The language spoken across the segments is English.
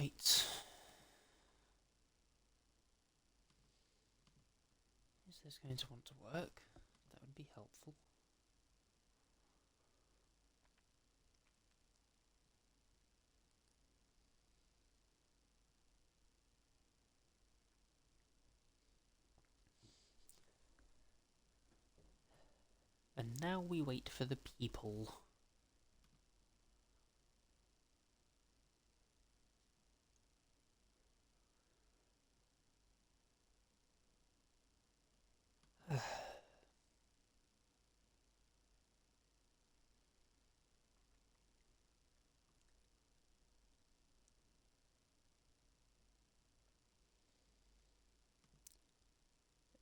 Right. Is this going to want to work? That would be helpful. And now we wait for the people.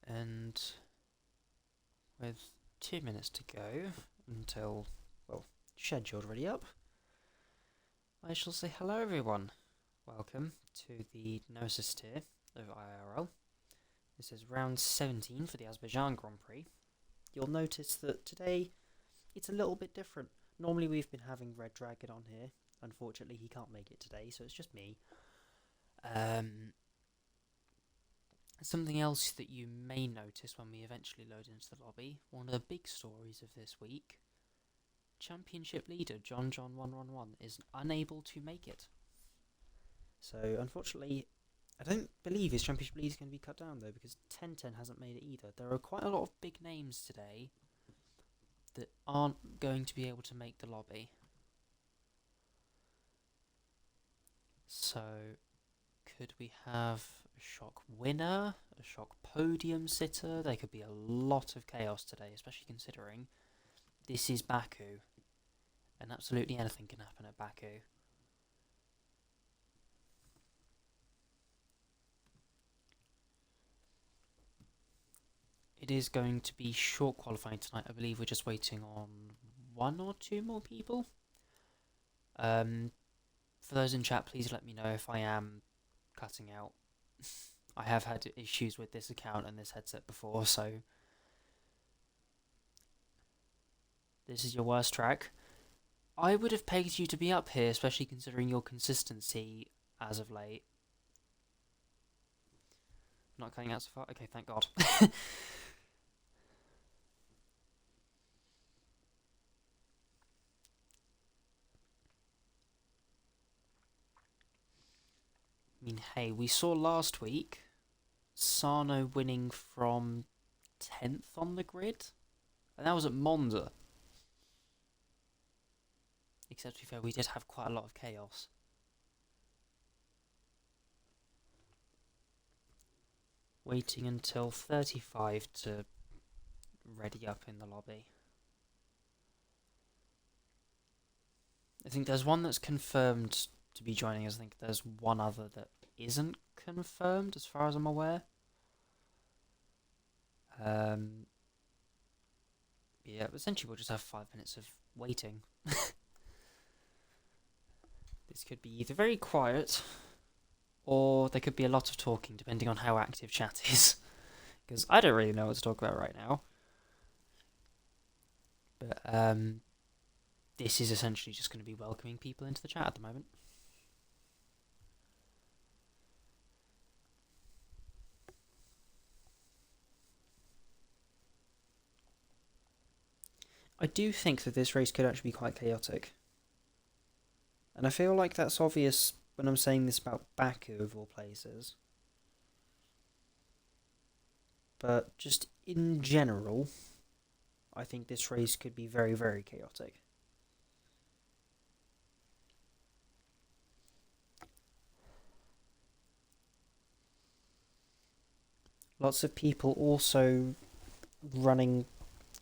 And with 2 minutes to go until, well, scheduled ready up, I shall say hello everyone. Welcome to the no assist tier of IIRL. This is round 17 for the Azerbaijan Grand Prix. You'll notice that today it's a little bit different. Normally we've been having Red Dragon on here. Unfortunately he can't make it today, so it's just me. Something else that you may notice when we eventually load into the lobby, one of the big stories of this week, championship leader John111 is unable to make it. So unfortunately, I don't believe his championship lead is going to be cut down though, because 1010 hasn't made it either. There are quite a lot of big names today that aren't going to be able to make the lobby. So could we have a shock winner, a shock podium sitter? There could be a lot of chaos today, especially considering this is Baku, and absolutely anything can happen at Baku. It is going to be short qualifying tonight. I believe we're just waiting on 1 or 2 more people. For those in chat, please let me know if I am cutting out. I have had issues with this account and this headset before, so this is your worst track. I would have pegged you to be up here, especially considering your consistency as of late. Not cutting out so far? Okay, thank God. I mean, hey, we saw last week Sano winning from 10th on the grid, and that was at Monza. Except, to be fair, we did have quite a lot of chaos. Waiting until 35 to ready up in the lobby. I think there's one that's confirmed to be joining us. I think there's one other that isn't confirmed, as far as I'm aware. Yeah, essentially we'll just have 5 minutes of waiting. This could be either very quiet, or there could be a lot of talking, depending on how active chat is. Because I don't really know what to talk about right now. But this is essentially just going to be welcoming people into the chat at the moment. I do think that this race could actually be quite chaotic. And I feel like that's obvious when I'm saying this about Baku of all places. But just in general, I think this race could be very, very chaotic. Lots of people also running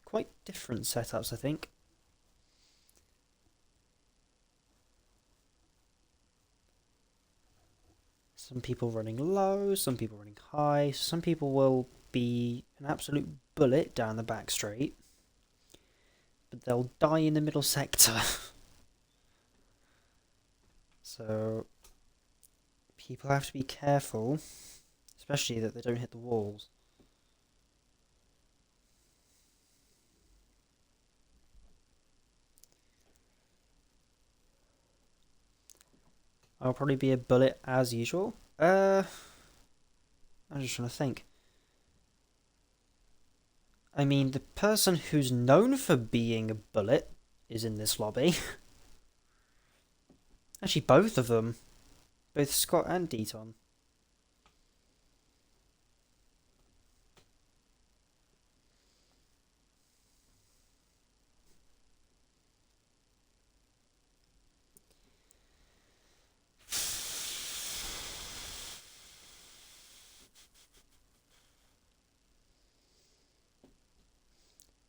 quite different setups, I think. Some people running low, some people running high, some people will be an absolute bullet down the back straight, but they'll die in the middle sector. So people have to be careful, especially that they don't hit the walls. I'll probably be a bullet as usual. I'm just trying to think. I mean, the person who's known for being a bullet is in this lobby. Actually, both of them. Both Scott and Dton.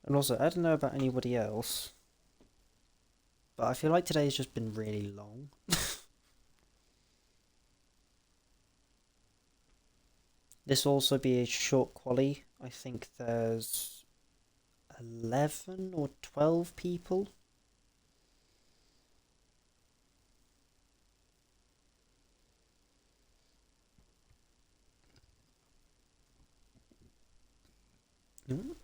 And also, I don't know about anybody else, but I feel like today's just been really long. This will also be a short quali. I think there's 11 or 12 people. Mm.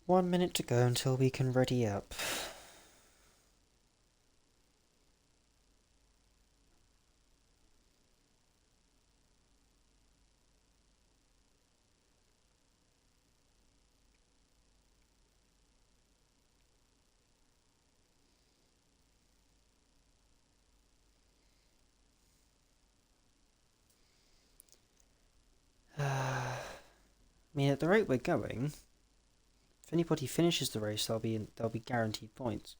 One minute to go until we can ready up. I mean, at the rate we're going, if anybody finishes the race, they'll be guaranteed points.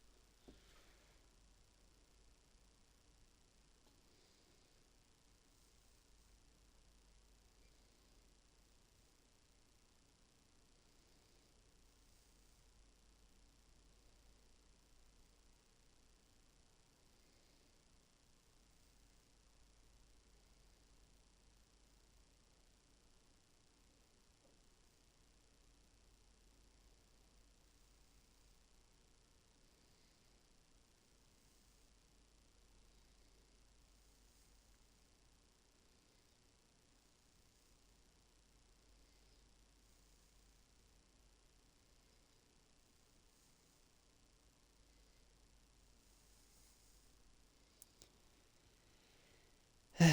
I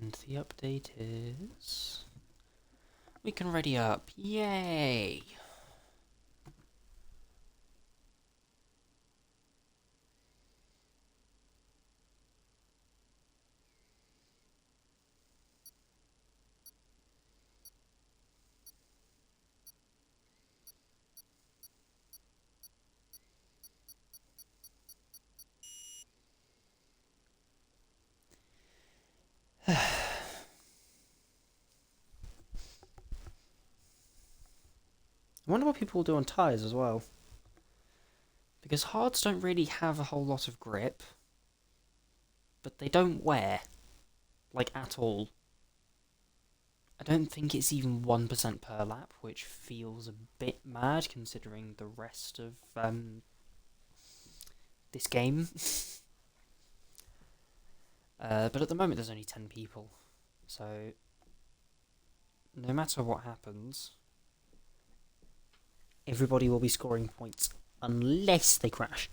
And the update is... we can ready up. Yay! I wonder what people will do on tyres as well. Because hards don't really have a whole lot of grip, but they don't wear, like, at all. I don't think it's even 1% per lap, which feels a bit mad considering the rest of this game. But at the moment there's only 10 people, so no matter what happens, everybody will be scoring points unless they crash.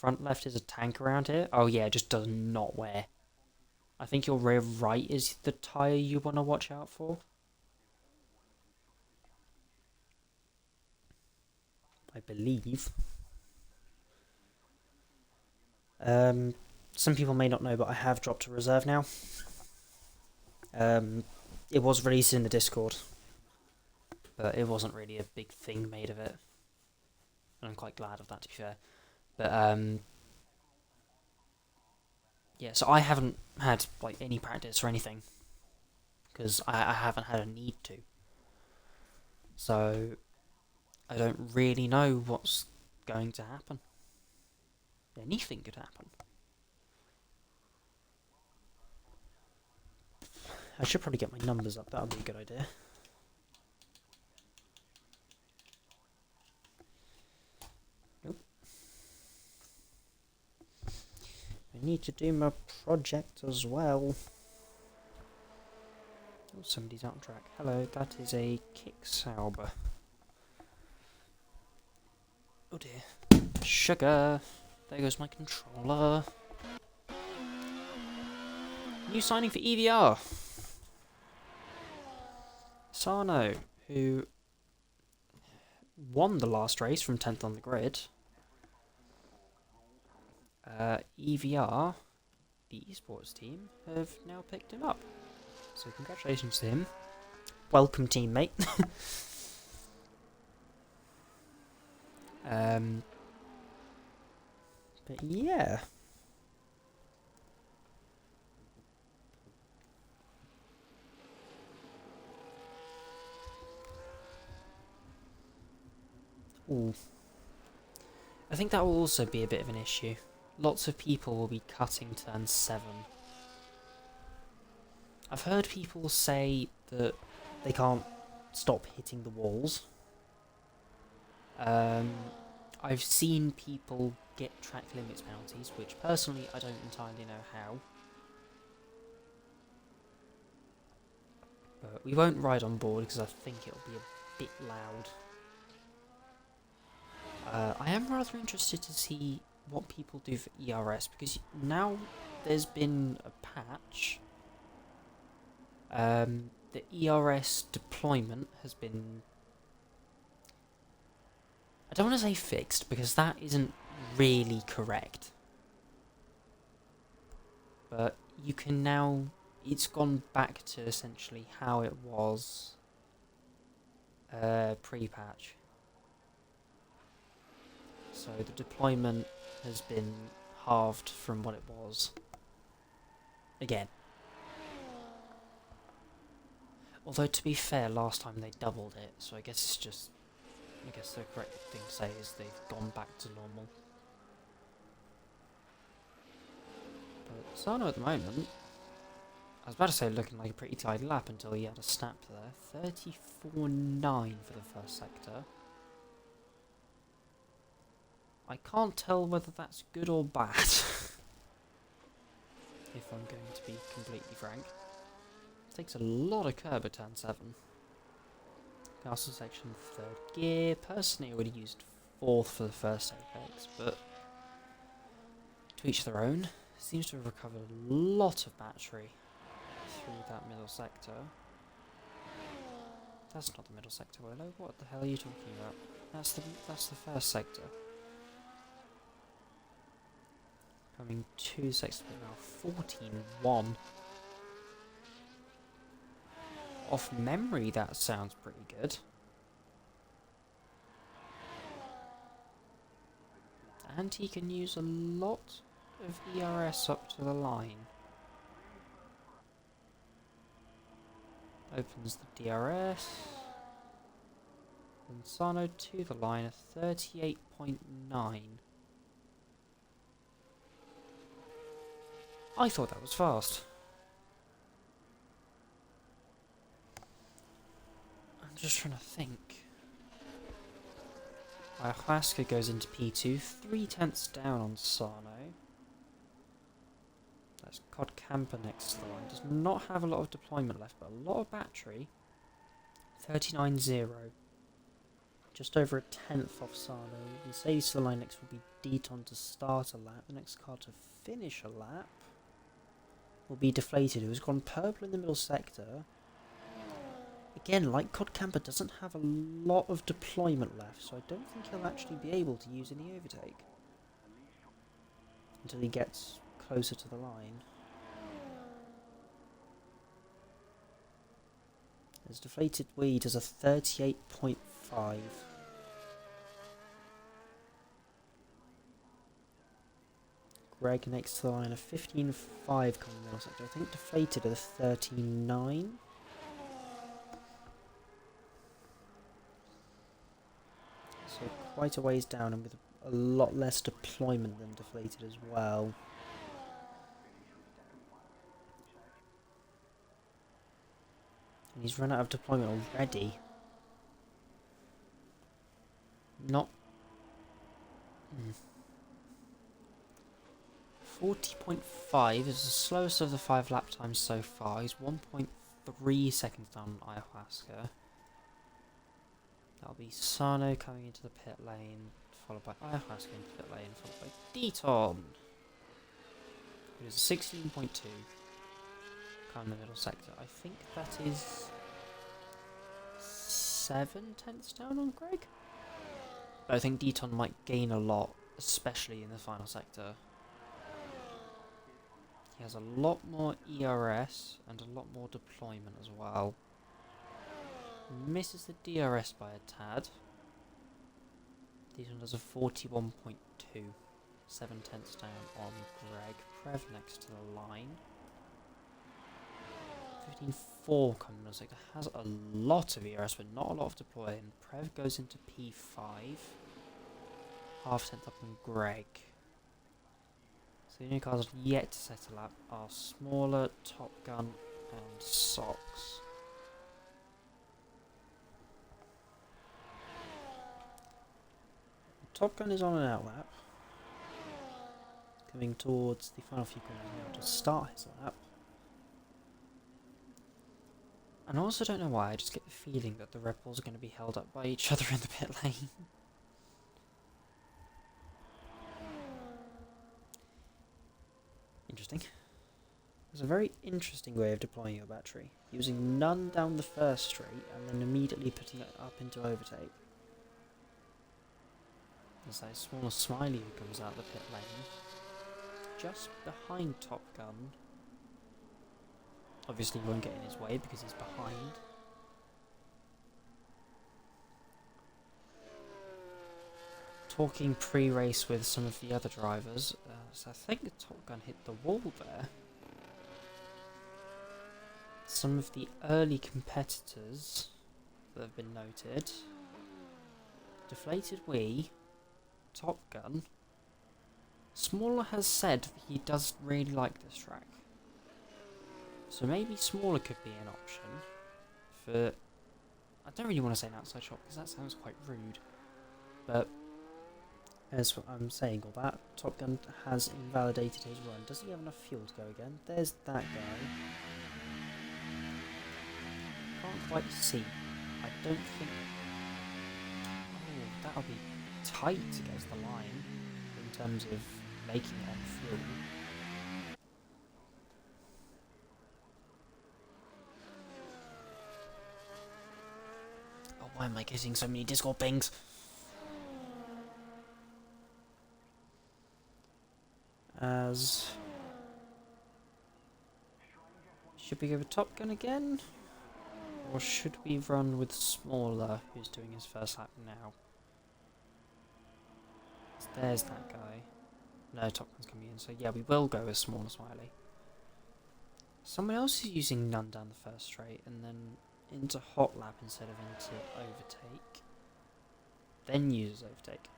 front left is a tank around here. Oh yeah, it just does not wear. I think your rear right is the tyre you want to watch out for. I believe. Some people may not know, but I have dropped to reserve now. It was released in the Discord, but it wasn't really a big thing made of it. And I'm quite glad of that, to be fair. But, yeah, so I haven't had, like, any practice or anything. Because I haven't had a need to. So, I don't really know what's going to happen. Anything could happen. I should probably get my numbers up, that would be a good idea. Nope. I need to do my project as well. Oh, somebody's out on track. Hello, that is a Kicksauber. Oh dear. Sugar! There goes my controller. New signing for EVR. Sano, who won the last race from 10th on the grid. EVR, the esports team, have now picked him up. So congratulations to him. Welcome, teammate. But yeah. Ooh. I think that will also be a bit of an issue. Lots of people will be cutting turn 7. I've heard people say that they can't stop hitting the walls. I've seen people get track limits penalties, which personally I don't entirely know how. But we won't ride on board because I think it'll be a bit loud. I am rather interested to see what people do for ERS, because now there's been a patch. The ERS deployment has been... I don't want to say fixed, because that isn't really correct. But you can now... It's gone back to essentially how it was pre-patch. So the deployment has been halved from what it was. Again. Although to be fair, last time they doubled it, so I guess it's just... I guess the correct thing to say is they've gone back to normal. But Sano at the moment, I was about to say looking like a pretty tight lap until he had a snap there. 34.9 for the first sector. I can't tell whether that's good or bad. If I'm going to be completely frank. Takes a lot of curb at turn 7. Castle section 3rd gear. Personally I would have used 4th for the first apex, but to each their own. Seems to have recovered a lot of battery through that middle sector. That's not the middle sector, Willow. What the hell are you talking about? That's the first sector. Coming 2 sectors now, 14.1. Off memory, that sounds pretty good. And he can use a lot of ERS up to the line. Opens the DRS. And Sano to the line at 38.9. I thought that was fast. I'm just trying to think. Ayahuasca goes into P2, 3/10 down on Sano. That's Cod Camper next to the line. Does not have a lot of deployment left, but a lot of battery. 39.0. just over a tenth off Sano. Mercedes to the line next will be Dton to start a lap. The next car to finish a lap will be Deflated, who's gone purple in the middle sector. Again, like Cod Camper, doesn't have a lot of deployment left, so I don't think he'll actually be able to use any overtake until he gets closer to the line. As DeflatedWee does a 38.5. Greg next to the line, a 15.5 coming middle sector. I think Deflated at a 39. So quite a ways down, and with a lot less deployment than Deflated as well. And he's run out of deployment already. Not... 40.5 is the slowest of the 5 lap times so far. He's 1.3 seconds down on Ayahuasca. That'll be Sano coming into the pit lane, followed by Ayahuasca into the pit lane, followed by Dton, who is 16.2. Kind of the middle sector. I think that is 7/10 down on Greg. But I think Dton might gain a lot, especially in the final sector. He has a lot more ERS and a lot more deployment as well. Misses the DRS by a tad. Dton does a 41.2. 7/10 down on Greg. Prev next to the line. 15.4 coming middle sector. Has a lot of ERS but not a lot of deployment. Prev goes into P5. Half-tenth up on Greg. So the only cars yet to set a lap are Smaller, TOPGun and Socks. TOPGun is on an out lap. Coming towards the final few corners now to start his lap. And I also don't know why, I just get the feeling that the Red Bulls are going to be held up by each other in the pit lane. Interesting. It's a very interesting way of deploying your battery. Using none down the first straight and then immediately putting it up into overtake. There's that SmallerSmiley who comes out of the pit lane. Just behind TOPGun. Obviously he won't get in his way because he's behind. Talking pre-race with some of the other drivers, so I think TOPGun hit the wall there. Some of the early competitors that have been noted. DeflatedWee, TOPGun. Smaller has said that he does really like this track. So maybe Smaller could be an option for... I don't really want to say an outside shot because that sounds quite rude. But as I'm saying all that, TOPGun has invalidated his run. Does he have enough fuel to go again? There's that guy. Can't quite see. I don't think... Oh, that'll be tight against the line in terms of making it on fuel. Oh, why am I getting so many Discord pings? As... Should we go with TOPGun again? Or should we run with Smaller, who's doing his first lap now? So there's that guy. No, TOPGun's coming in, so yeah, we will go with SmallerSmiley. Someone else is using none down the first straight, and then into hot lap instead of into overtake. Then uses overtake.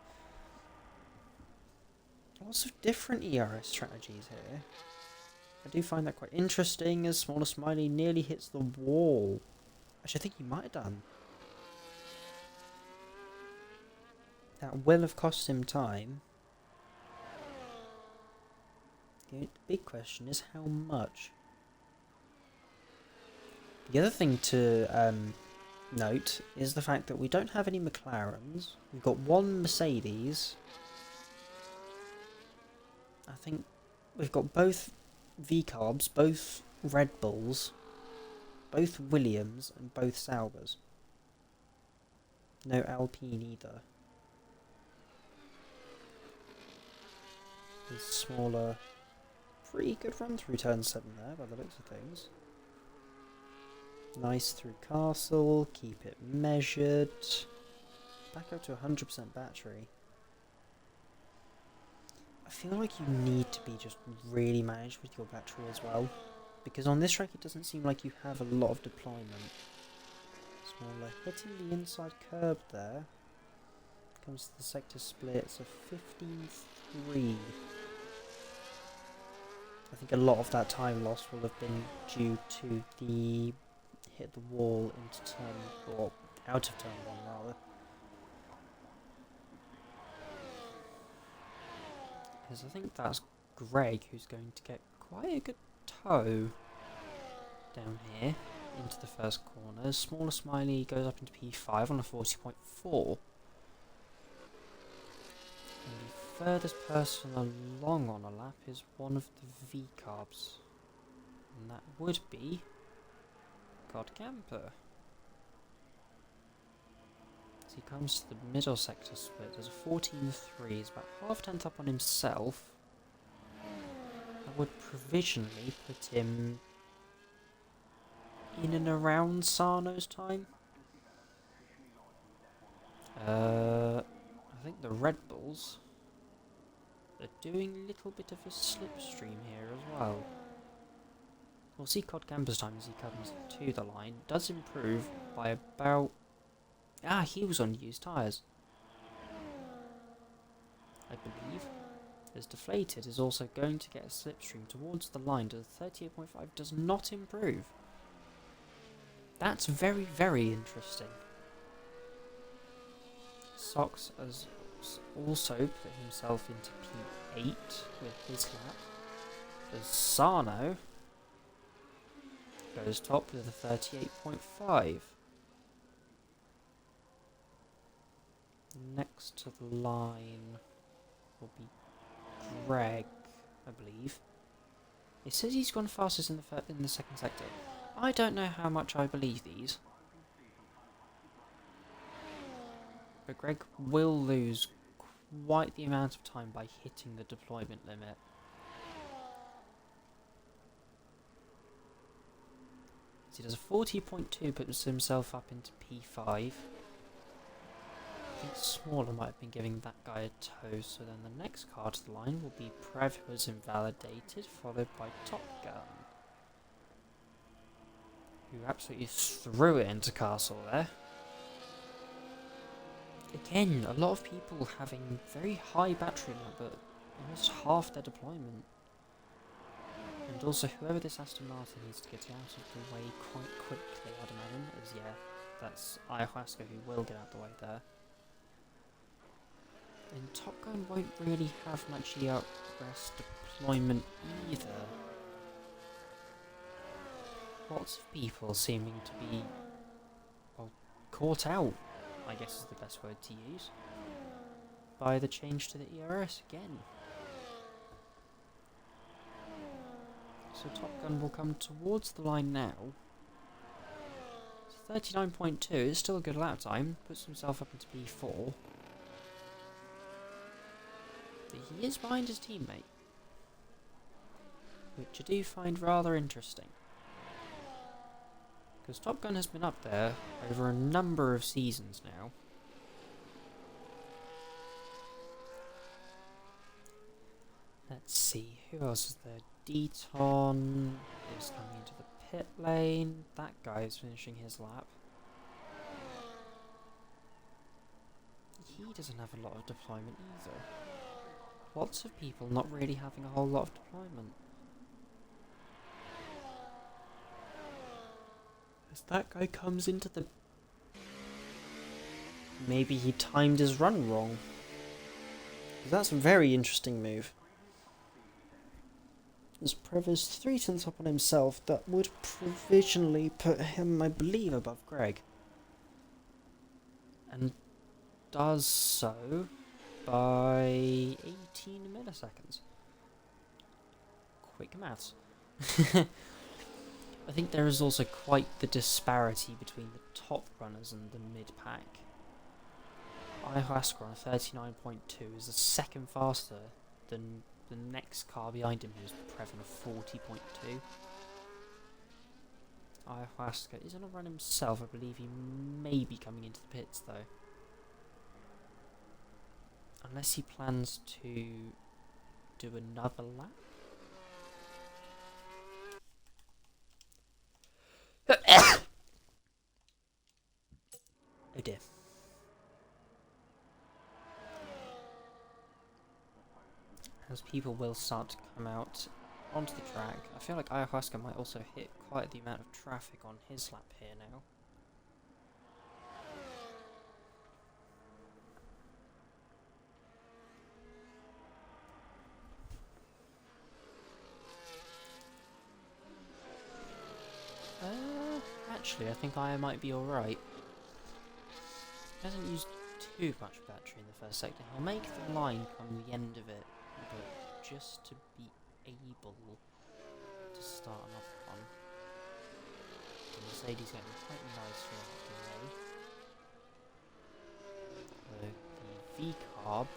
Lots of different ERS strategies here. I do find that quite interesting as SmallerSmiley nearly hits the wall. Which I think he might have done. That will have cost him time. The big question is how much. The other thing to note is the fact that we don't have any McLarens. We've got one Mercedes. I think we've got both V-Carbs, both Red Bulls, both Williams, and both Saubers. No Alpine either. A smaller, pretty good run through turn 7 there by the looks of things. Nice through castle, keep it measured. Back up to 100% battery. I feel like you need to be just really managed with your battery as well, because on this track it doesn't seem like you have a lot of deployment. Smaller, hitting the inside curb there. Comes to the sector split, it's a 15-3. I think a lot of that time loss will have been due to the hit the wall into turn, or out of turn 1 rather. Because I think that's Greg who's going to get quite a good tow down here into the first corner. SmallerSmiley goes up into P5 on a 40.4. And the furthest person along on a lap is one of the V-Carbs. And that would be God Camper. As he comes to the middle sector split, there's a 14-3, he's about half-tenth up on himself. That would provisionally put him in and around Sano's time. I think the Red Bulls are doing a little bit of a slipstream here as well. We'll see Cod Camper's time as he comes to the line. Does improve by about... he was on used tyres. I believe. As Deflated is also going to get a slipstream towards the line. To the 38.5 does not improve. That's very, very interesting. Sox has also put himself into P8 with his lap. As Sano goes top with a 38.5. Next to the line will be Greg, I believe. It says he's gone fastest in the second sector. I don't know how much I believe these. But Greg will lose quite the amount of time by hitting the deployment limit. So he does a 40.2, puts himself up into P5. I think Smaller might have been giving that guy a tow, so then the next car to the line will be Prev, who is invalidated, followed by TOPGun, who absolutely threw it into Castle there. Again, a lot of people having very high battery now, but almost half their deployment. And also, whoever this Aston Martin needs to get out of the way quite quickly, I'd imagine, is, that's IIRL who will get out of the way there. And TOPGun won't really have much ERS deployment either. Lots of people seeming to be, well, caught out, I guess is the best word to use, by the change to the ERS again. So TOPGun will come towards the line now. 39.2 is still a good lap time, puts himself up into P4. But he is behind his teammate, which I do find rather interesting. Because TOPGun has been up there over a number of seasons now. Let's see, who else is there? Dton is coming into the pit lane. That guy is finishing his lap. He doesn't have a lot of deployment either. Lots of people not really having a whole lot of deployment. As that guy comes into the... Maybe he timed his run wrong. That's a very interesting move. As Prev is 3 tenths up on himself, that would provisionally put him, I believe, above Greg. and does so by 18 milliseconds. Quick maths. I think there is also quite the disparity between the top runners and the mid-pack. Ayahuasca on 39.2 is the second faster than the next car behind him, who's Previn of 40.2. Ayahuasca is on a run himself. I believe he may be coming into the pits though. Unless he plans to do another lap. Oh dear. As people will start to come out onto the track, I feel like Ayahuasca might also hit quite the amount of traffic on his lap here now. Actually, I think I might be alright. He hasn't used too much battery in the first sector. He'll make the line come the end of it, but just to be able to start another one. The Mercedes getting quite nicely out of the way. The V-carb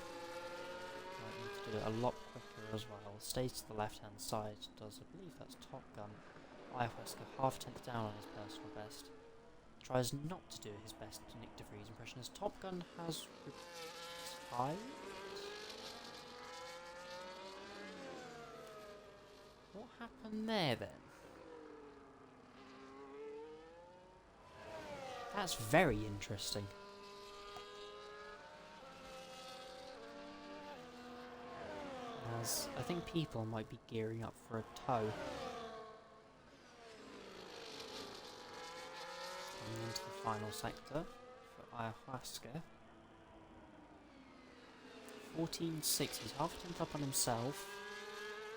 might need to do it a lot quicker as well. Stays to the left-hand side, does, I believe that's TOPGun. Ayahuasca half tenth down on his personal best. Tries not to do his best to Nick DeVries' impression as TOPGun has retired. What happened there then? That's very interesting. As I think people might be gearing up for a tow. Into the final sector for Ayahuasca. 14.6, he's half a tenth up on himself.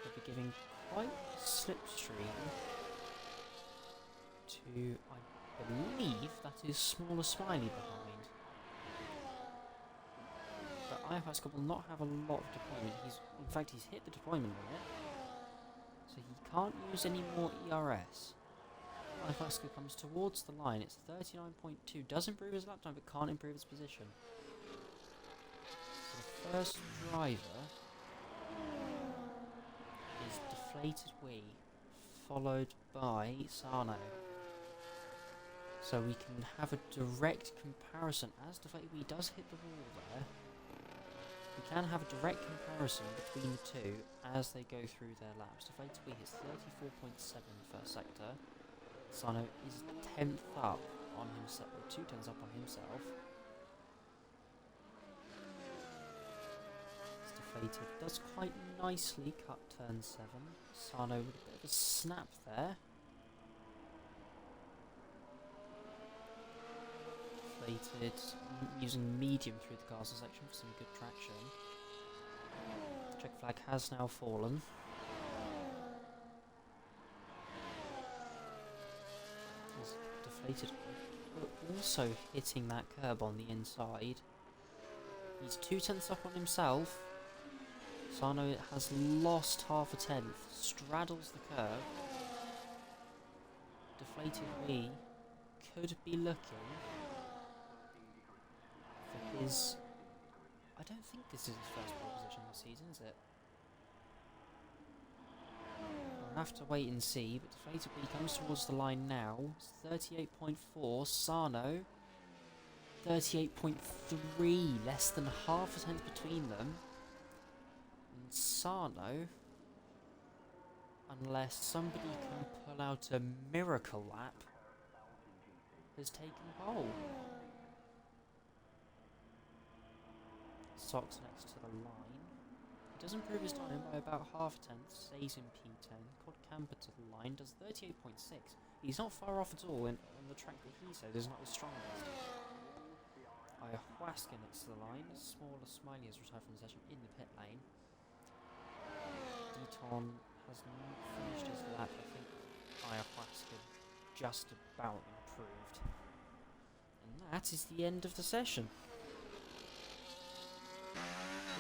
He'll be giving quite a slipstream to, I believe, that is SmallerSmiley behind. But Ayahuasca will not have a lot of deployment. In fact, he's hit the deployment limit, so he can't use any more ERS. Ayahuasca comes towards the line, it's 39.2, does improve his lap time but can't improve his position. So the first driver is DeflatedWee, followed by Sano. So we can have a direct comparison, as DeflatedWee does hit the wall there. We can have a direct comparison between the two as they go through their laps. DeflatedWee hits 34.7 first sector. Sano is 10th up on himself, or 2 tenths up on himself. It's deflated. Does quite nicely cut turn 7. Sano with a bit of a snap there. Deflated, using medium through the castle section for some good traction. Check flag has now fallen. Deflated, also hitting that curb on the inside. He's 2 tenths up on himself. Sano has lost half a tenth, straddles the curb. DeflatedWee could be looking for his... I don't think this is his first pole position this season, is it? We'll have to wait and see, but DeflatedWee comes towards the line now. It's 38.4, Sano 38.3, less than half a tenth between them. And Sano, unless somebody can pull out a miracle lap, has taken pole. Socks next to the line. He does improve his time by about half a tenth, stays in P10. Quad camper to the line, does 38.6. He's not far off at all on the track that he said is not his strongest. Ayahuasca next to the line. SmallerSmiley has retired from the session in the pit lane. Dton has not finished his lap. I think Ayahuasca just about improved. And that is the end of the session.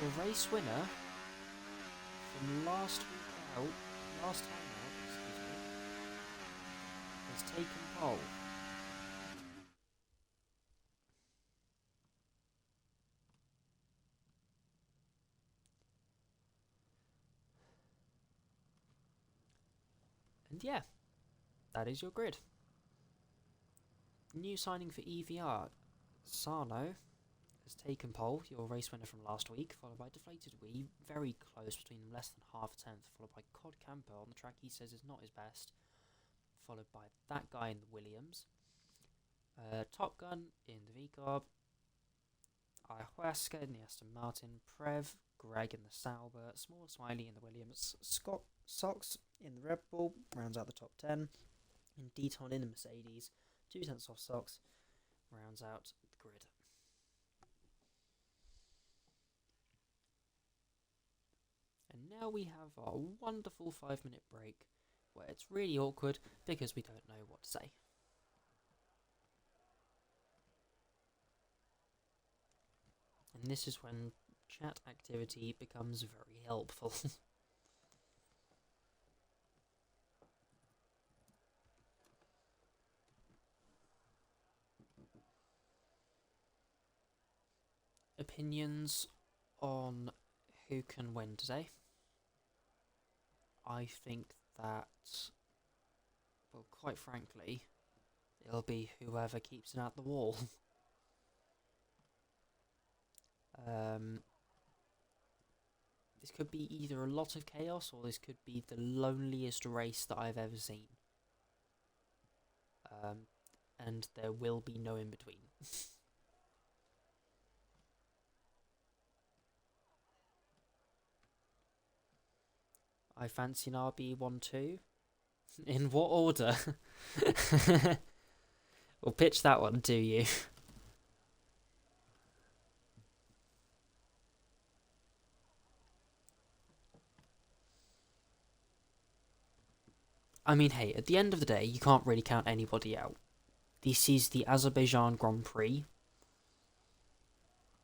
Your race winner from last time out, excuse me, has taken pole. And yeah, that is your grid. New signing for EVR Sano has taken pole, your race winner from last week, followed by DeflatedWee, very close, between less than half a tenth, followed by Cod Camper on the track he says is not his best, followed by that guy in the Williams, TOPGun in the V-Carb, Ayahuasca in the Aston Martin, Prev, Greg in the Sauber, SmallerSmiley in the Williams, Scott Sox in the Red Bull, rounds out the top 10, and Dton in the Mercedes, 2 cents off Sox, rounds out the grid. And now we have our wonderful 5-minute break, where it's really awkward because we don't know what to say. And this is when chat activity becomes very helpful. Opinions on who can win today? I think that, well, quite frankly, it'll be whoever keeps it at the wall. This could be either a lot of chaos or this could be the loneliest race that I've ever seen. And there will be no in between. I fancy an RB1-2. In what order? We'll pitch that one to you. I mean, hey, at the end of the day, you can't really count anybody out. This is the Azerbaijan Grand Prix.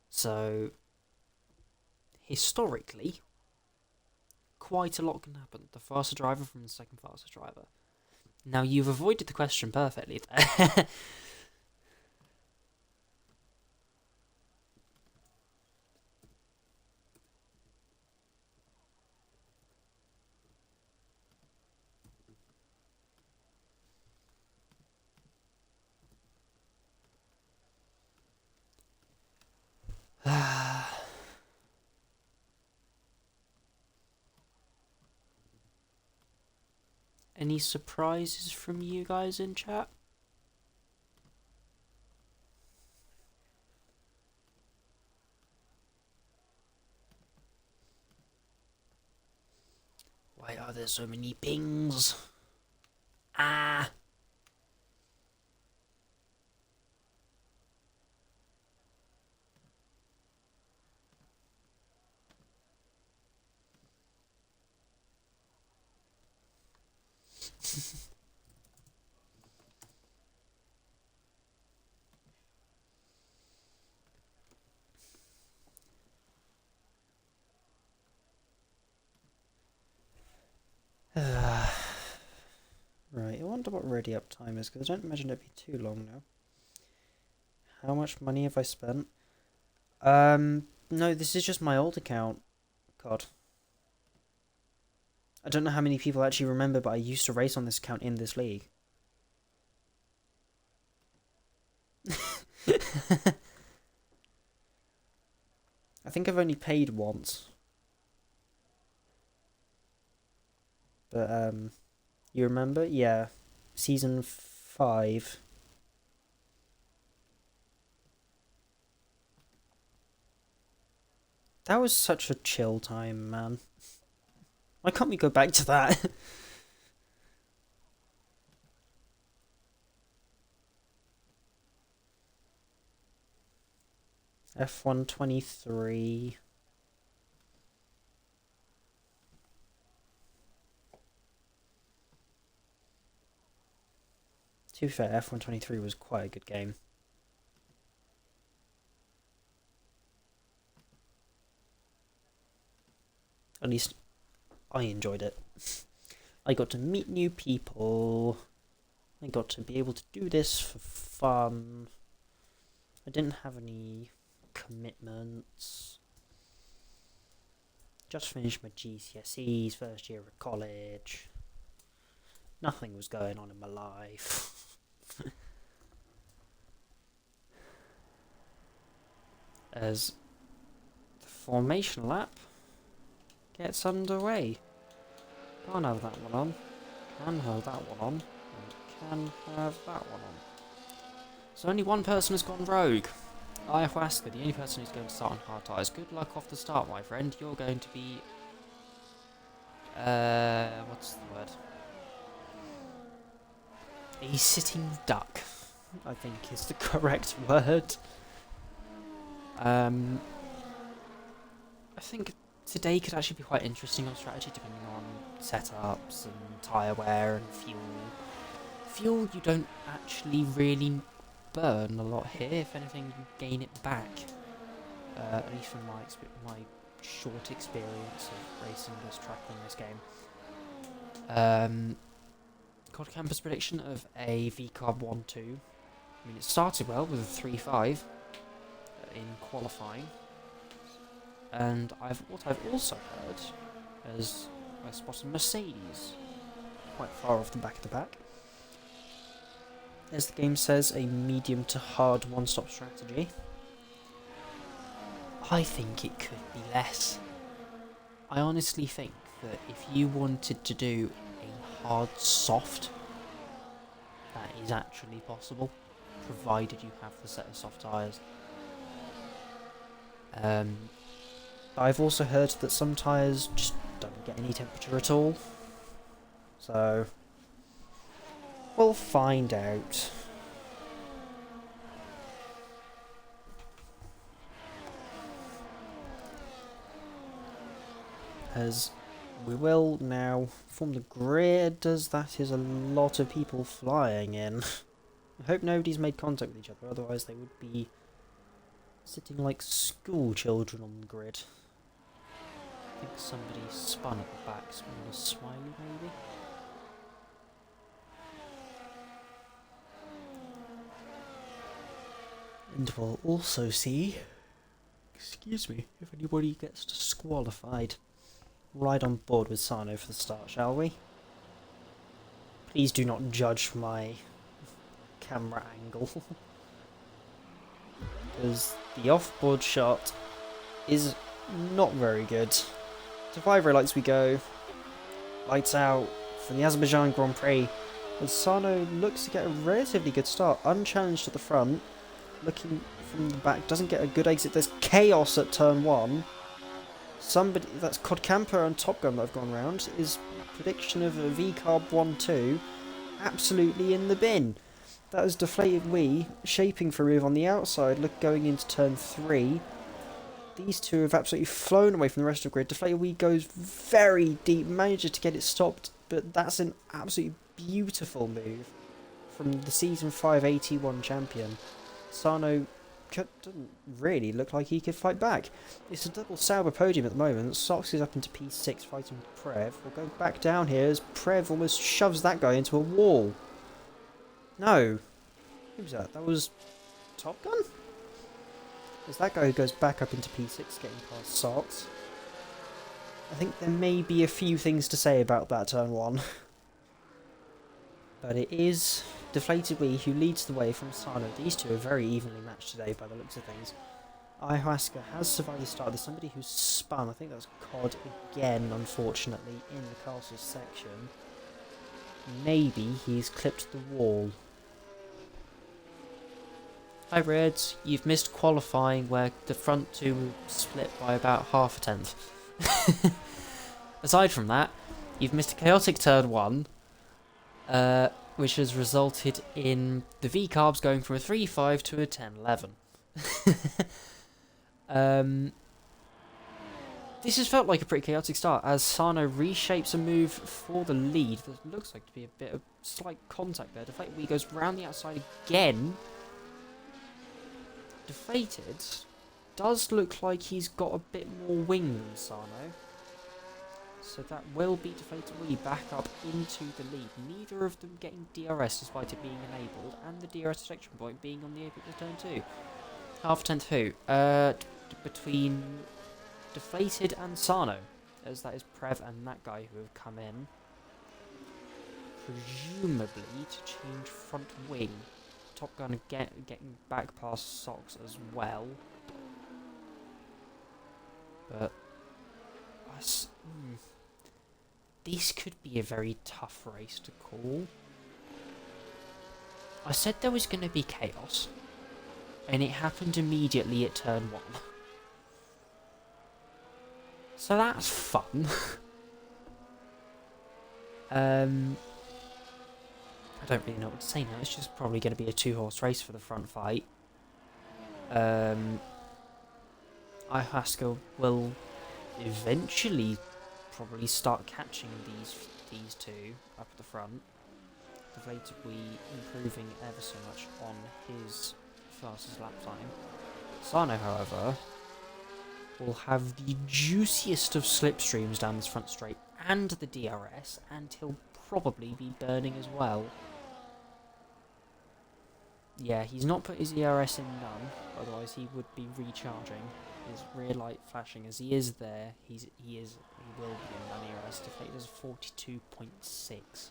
So, historically, quite a lot can happen. The faster driver from the second fastest driver. Now, you've avoided the question perfectly there. Any surprises from you guys in chat? Why are there so many pings? Ah! Right, I wonder what ready up time is, because I don't imagine it'd be too long now. How much money have I spent? No, this is just my old account. God. I don't know how many people actually remember, but I used to race on this account in this league. I think I've only paid once. But, you remember? Yeah. Season 5. That was such a chill time, man. Why can't we go back to that? F123. To be fair, F123 was quite a good game. At least I enjoyed it. I got to meet new people. I got to be able to do this for fun. I didn't have any commitments. Just finished my GCSEs, first year of college. Nothing was going on in my life. As the formation lap gets underway. Can't have that one on. Can have that one on. And can have that one on. So only one person has gone rogue. Ayahuasca, the only person who's going to start on hard tyres. Good luck off the start, my friend. You're going to be... what's the word? A sitting duck, I think is the correct word. I think today could actually be quite interesting on strategy, depending on setups and tyre wear and fuel. Fuel you don't actually really burn a lot here. If anything, you gain it back. At least from my short experience of racing this track in this game. Cod Camper's prediction of a VCARB 1-2. I mean, it started well with a 3.5 in qualifying. And what I've also heard is I spotted Mercedes quite far off the back of the pack. As the game says, a medium to hard one-stop strategy. I think it could be less. I honestly think that if you wanted to do a hard soft, that is actually possible, provided you have the set of soft tyres. I've also heard that some tyres just don't get any temperature at all. So, we'll find out. As we will now form the grid, as that is a lot of people flying in. I hope nobody's made contact with each other, otherwise they would be sitting like school children on the grid. I think somebody spun at the back, SmallerSmiley maybe? And we'll also see, excuse me, if anybody gets disqualified. Right on board with Sano for the start, shall we? Please do not judge my camera angle. Because the off-board shot is not very good. To 5 red lights we go. Lights out for the Azerbaijan Grand Prix. As Sano looks to get a relatively good start. Unchallenged at the front. Looking from the back. Doesn't get a good exit. There's chaos at turn 1. Somebody, that's Cod Camper and TOPGun that have gone round, is prediction of a VCARB 1-2 absolutely in the bin. That is DeflatedWee shaping for a move on the outside, going into turn 3. These two have absolutely flown away from the rest of the grid. DeflatedWee goes very deep, manages to get it stopped, but that's an absolutely beautiful move from the Season 5 AT1 champion. Sano doesn't really look like he could fight back. It's a double Sauber podium at the moment. Sox is up into P6 fighting with Prev. We'll go back down here as Prev almost shoves that guy into a wall. No. Who was that? That was TOPGun? As that guy goes back up into P6 getting past Sox. I think there may be a few things to say about that turn 1. But it is DeflatedWee who leads the way from Sano. These two are very evenly matched today by the looks of things. Ayahuasca has survived the start. There's somebody who's spun. I think that's Cod again, unfortunately, in the castle section. Maybe he's clipped the wall. Hi Reds, you've missed qualifying where the front two split by about half a tenth. Aside from that, you've missed a chaotic turn 1. Which has resulted in the VCARBs going from a 3.5 to a 10.11. This has felt like a pretty chaotic start as Sano reshapes a move for the lead. There looks like to be a bit of slight contact there. DeflatedWee goes round the outside again. Deflated does look like he's got a bit more wing than Sano. So that will be DeflatedWee back up into the lead. Neither of them getting DRS despite it being enabled, and the DRS detection point being on the apex of turn 2. Half a tenth who? Between Deflated and Sano, as that is Prev and that guy who have come in. Presumably to change front wing. TOPGun getting back past Socks as well. But this could be a very tough race to call. I said there was going to be chaos, and it happened immediately at turn 1. So that's fun. I don't really know what to say now. It's just probably going to be a 2-horse race for the front fight. IIRL will eventually probably start catching these two up at the front. DeflatedWee improving ever so much on his fastest lap time. Sano, however, will have the juiciest of slipstreams down this front straight and the DRS, and he'll probably be burning as well. Yeah, he's not put his ERS in none, otherwise he would be recharging. His rear light flashing as he is there. He will be in none ERS. Deflated is 42.6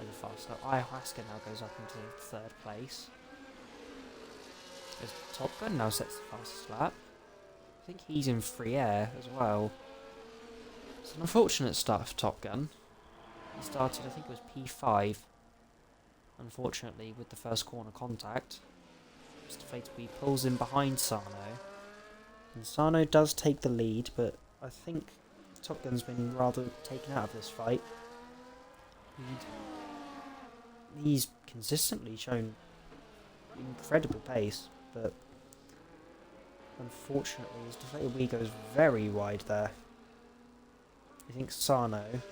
as a fast. So IIRL now goes up into 3rd place. As TOPGun now sets the fastest lap. I think he's in free air as well. It's an unfortunate start for TOPGun. He started, I think it was P5. Unfortunately, with the first corner contact, DeflatedWee pulls in behind Sano. And Sano does take the lead, but I think TOPGun's been rather taken out of this fight. He's consistently shown incredible pace, but unfortunately his DeflatedWee goes very wide there. I think Sano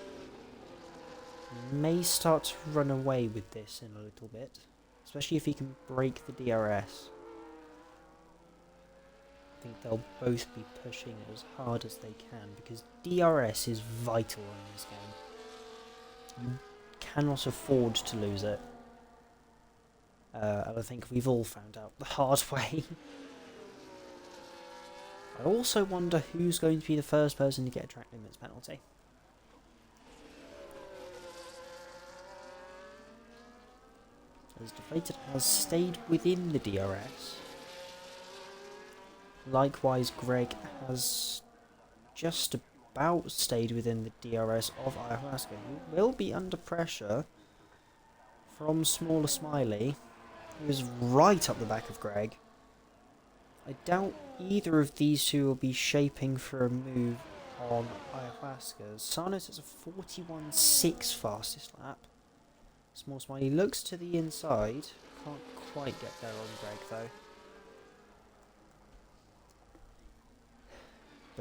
may start to run away with this in a little bit, especially if he can break the DRS. I think they'll both be pushing as hard as they can, because DRS is vital in this game. You cannot afford to lose it. And I think we've all found out the hard way. I also wonder who's going to be the first person to get a track limits penalty. As Deflated has stayed within the DRS. Likewise, Greg has just about stayed within the DRS of IIRL. He will be under pressure from SmallerSmiley, who is right up the back of Greg. I doubt either of these two will be shaping for a move on IIRL. Sano sets a 41.6 fastest lap. SmallerSmiley looks to the inside. Can't quite get there on Greg though.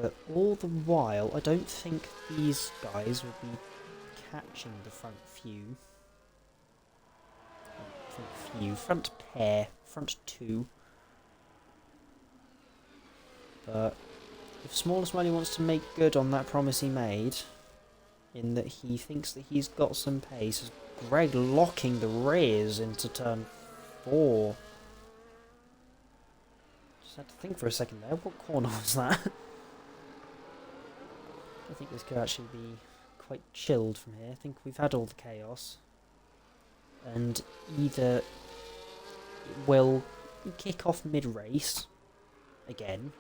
But all the while, I don't think these guys will be catching the front front pair, front two. But if SmallerSmiley wants to make good on that promise he made, in that he thinks that he's got some pace, Greg locking the rears into turn 4. Just had to think for a second there, what corner was that? I think this could actually be quite chilled from here. I think we've had all the chaos. And either it will kick off mid-race, again,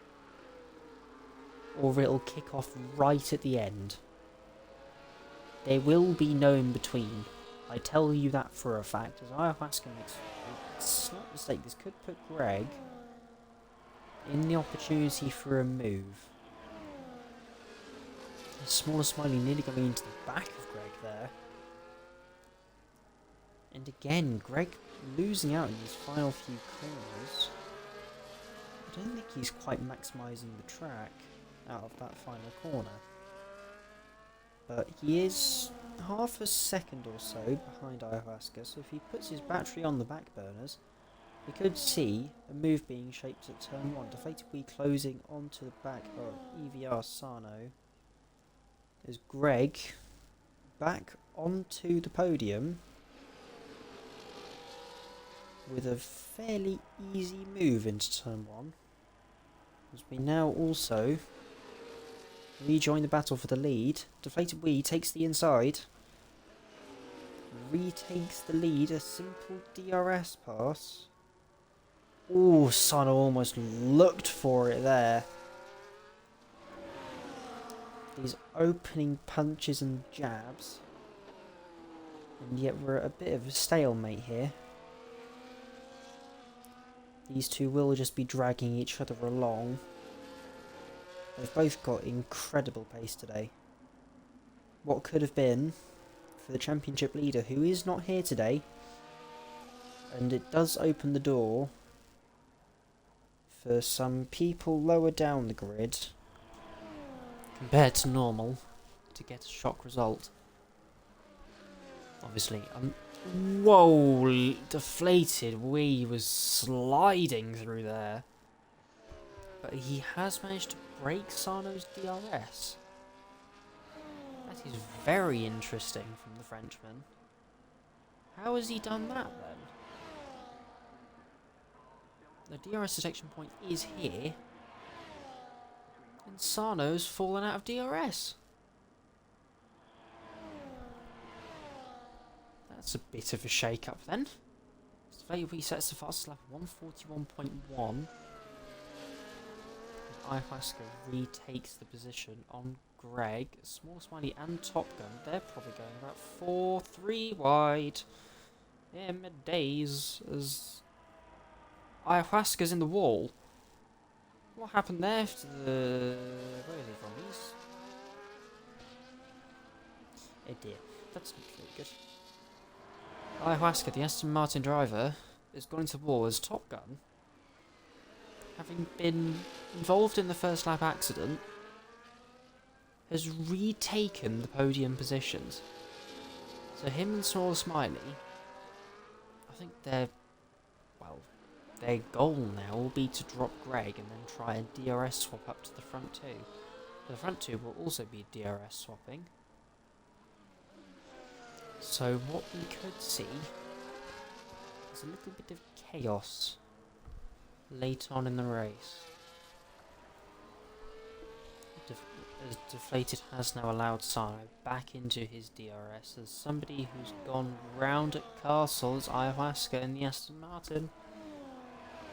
or it'll kick off right at the end. There will be no in-between. I tell you that for a fact. As IIRL makes a slight mistake, this could put Greg in the opportunity for a move. SmallerSmiley nearly going into the back of Greg there. And again, Greg losing out in these final few corners. I don't think he's quite maximising the track out of that final corner. But he is half a second or so behind IIRL, so if he puts his battery on the back burners, we could see a move being shaped at turn 1. DeflatedWee closing onto the back of EVR Sano. as Greg back onto the podium with a fairly easy move into turn 1. As we now also rejoin the battle for the lead. DeflatedWee takes the inside. Retakes the lead. A simple DRS pass. Ooh, Sano almost looked for it there. These opening punches and jabs. And yet we're at a bit of a stalemate here. These two will just be dragging each other along. They've both got incredible pace today. What could have been for the championship leader, who is not here today. And it does open the door for some people lower down the grid, compared to normal, to get a shock result. Obviously, whoa, DeflatedWee was sliding through there. But he has managed to break Sano's DRS. That is very interesting from the Frenchman. How has he done that then? The DRS detection point is here. And Sano's fallen out of DRS. That's a bit of a shake-up then. DeflatedWee sets the fastest lap 141.1. Ayahuasca retakes the position on Greg. SmallerSmiley and TOPGun, they're probably going about 4-3 wide. Yeah, mid-days as Ayahuasca's in the wall. What happened there to the... Where is he from? He's... Oh dear, that's not very good. Ayahuasca, the Aston Martin driver, has gone into the wall as TOPGun, having been involved in the first lap accident, has retaken the podium positions. So him and SmallerSmiley, I think their goal now will be to drop Greg and then try a DRS swap up to the front two. The front two will also be DRS swapping. So what we could see is a little bit of chaos late on in the race. As Deflated has now allowed Sano back into his DRS as somebody who's gone round at Castle as Ayahuasca in the Aston Martin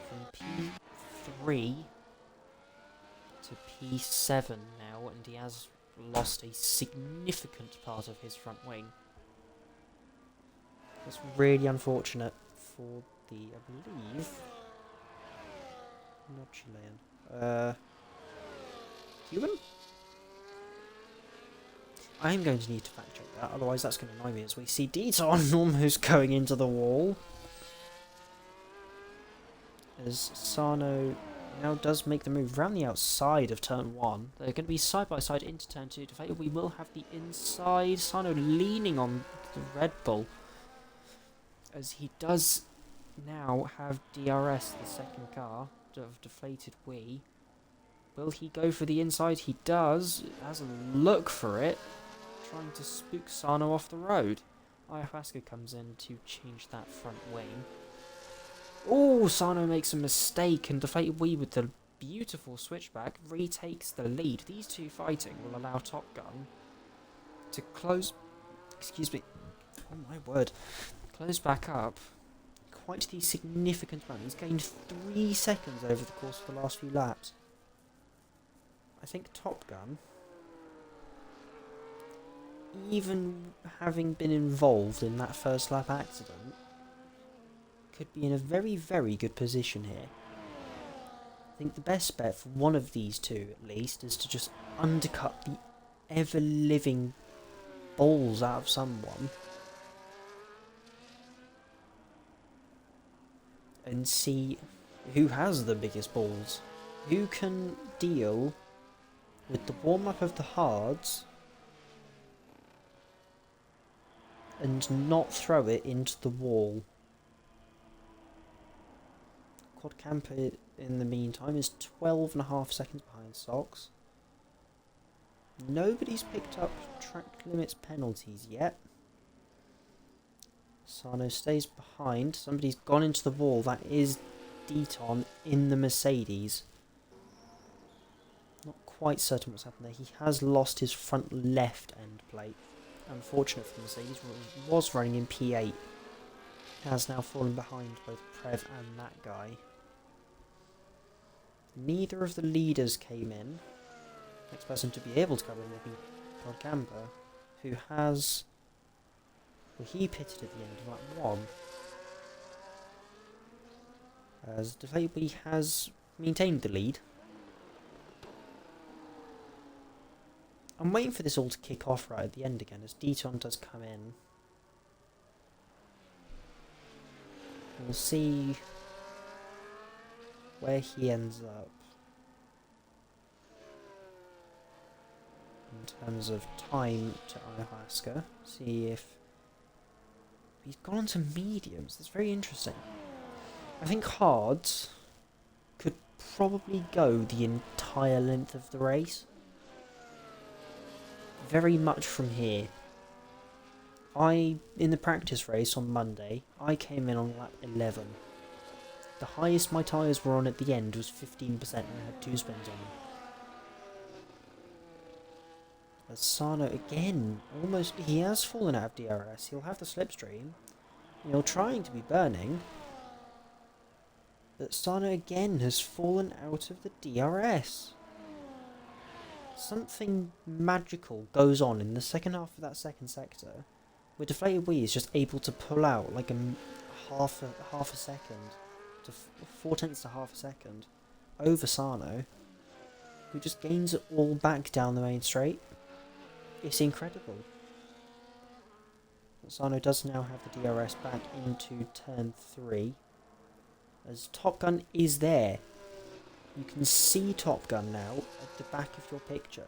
from P3 to P7 now, and he has lost a significant part of his front wing. That's really unfortunate for the, I believe, not Chilean, Cuban? I'm going to need to fact check that, otherwise that's going to annoy me as we see Dton almost going into the wall. As Sano now does make the move round the outside of turn 1. They're going to be side by side into turn 2. We will have the inside. Sano leaning on the Red Bull, as he does now have DRS, the second car of DeflatedWee. Will he go for the inside? He does. Has a look for it, trying to spook Sano off the road. Ayahuasca comes in to change that front wing. Oh, Sano makes a mistake, and DeflatedWee with the beautiful switchback retakes the lead. These two fighting will allow TOPGun to close... Excuse me. Oh my word. Close back up quite the significant amount. He's gained 3 seconds over the course of the last few laps. I think TOPGun, even having been involved in that first lap accident, could be in a very, very good position here. I think the best bet for one of these two, at least, is to just undercut the ever-living balls out of someone and see who has the biggest balls. Who can deal with the warm-up of the hards and not throw it into the wall. Quad Camper in the meantime is 12.5 seconds behind Socks. Nobody's picked up track limits penalties yet. Sano stays behind. Somebody's gone into the wall. That is Dton in the Mercedes. Not quite certain what's happened there. He has lost his front left end plate. Unfortunate for Mercedes, was running in P8. Has now fallen behind both Prev and that guy. Neither of the leaders came in. Next person to be able to come in will be Godgamba, who has... Well, he pitted at the end of lap 1. As DeflatedWee has maintained the lead. I'm waiting for this all to kick off right at the end again, as Dton does come in. We'll see where he ends up in terms of time to ayahuasca. See if he's gone on to mediums. That's very interesting. I think hards could probably go the entire length of the race. Very much from here. In the practice race on Monday, I came in on lap 11. The highest my tyres were on at the end was 15% and I had 2 spins on them. As Sano again, he has fallen out of DRS. He'll have the slipstream. He'll trying to be burning. But Sano again has fallen out of the DRS. Something magical goes on in the second half of that second sector, where DeflatedWee is just able to pull out like half a second, to 4/10 to half a second, over Sano, who just gains it all back down the main straight. It's incredible. But Sano does now have the DRS back into turn 3, as TOPGun is there. You can see TOPGun now at the back of your picture.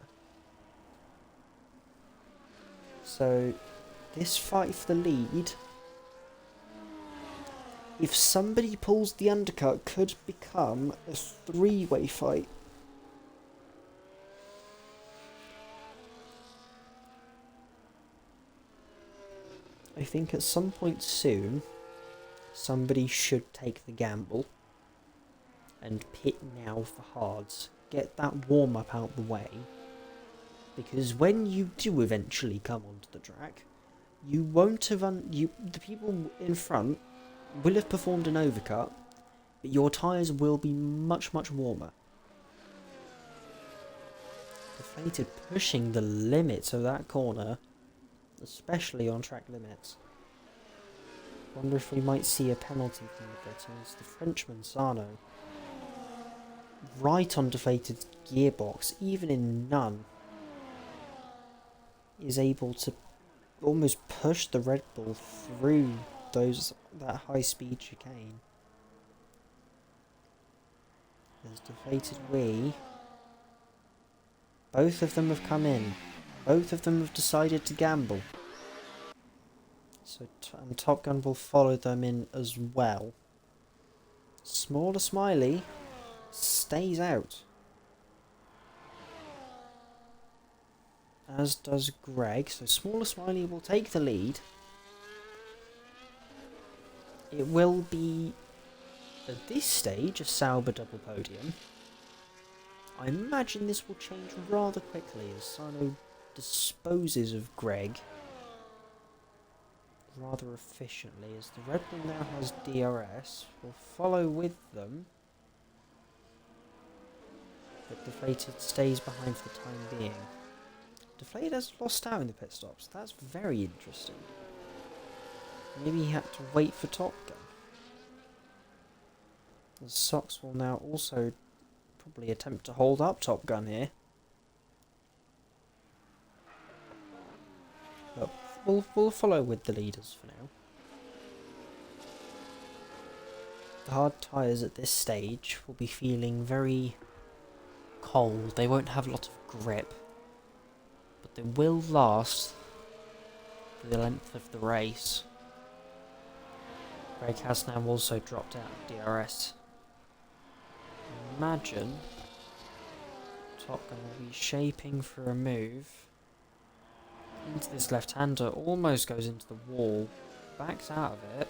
So, this fight for the lead, if somebody pulls the undercut, could become a 3-way fight. I think at some point soon, somebody should take the gamble and pit now for hards. Get that warm-up out the way, because when you do eventually come onto the track, you won't have the people in front will have performed an overcut, but your tyres will be much warmer. Deflated pushing the limits of that corner, especially on track limits. Wonder if we might see a penalty from the Britons. The Frenchman Sano, right on Deflated's gearbox, even in none, is able to almost push the Red Bull through that high speed chicane. There's DeflatedWee. Both of them have come in. Both of them have decided to gamble. So and TOPGun will follow them in as well. SmallerSmiley stays out, as does Greg. So SmallerSmiley will take the lead. It will be, at this stage, a Sauber double podium. I imagine this will change rather quickly as Sano disposes of Greg rather efficiently, as the Red Bull now has DRS. Will follow with them, but Deflated stays behind for the time being. Deflated has lost out in the pit stops. That's very interesting. Maybe he had to wait for TOPGun. The Sox will now also probably attempt to hold up TOPGun here. But we'll follow with the leaders for now. The hard tyres at this stage will be feeling very cold. They won't have a lot of grip, but they will last for the length of the race. Greg has now also dropped out of DRS. Imagine TOPGun will be shaping for a move into this left-hander, almost goes into the wall, backs out of it.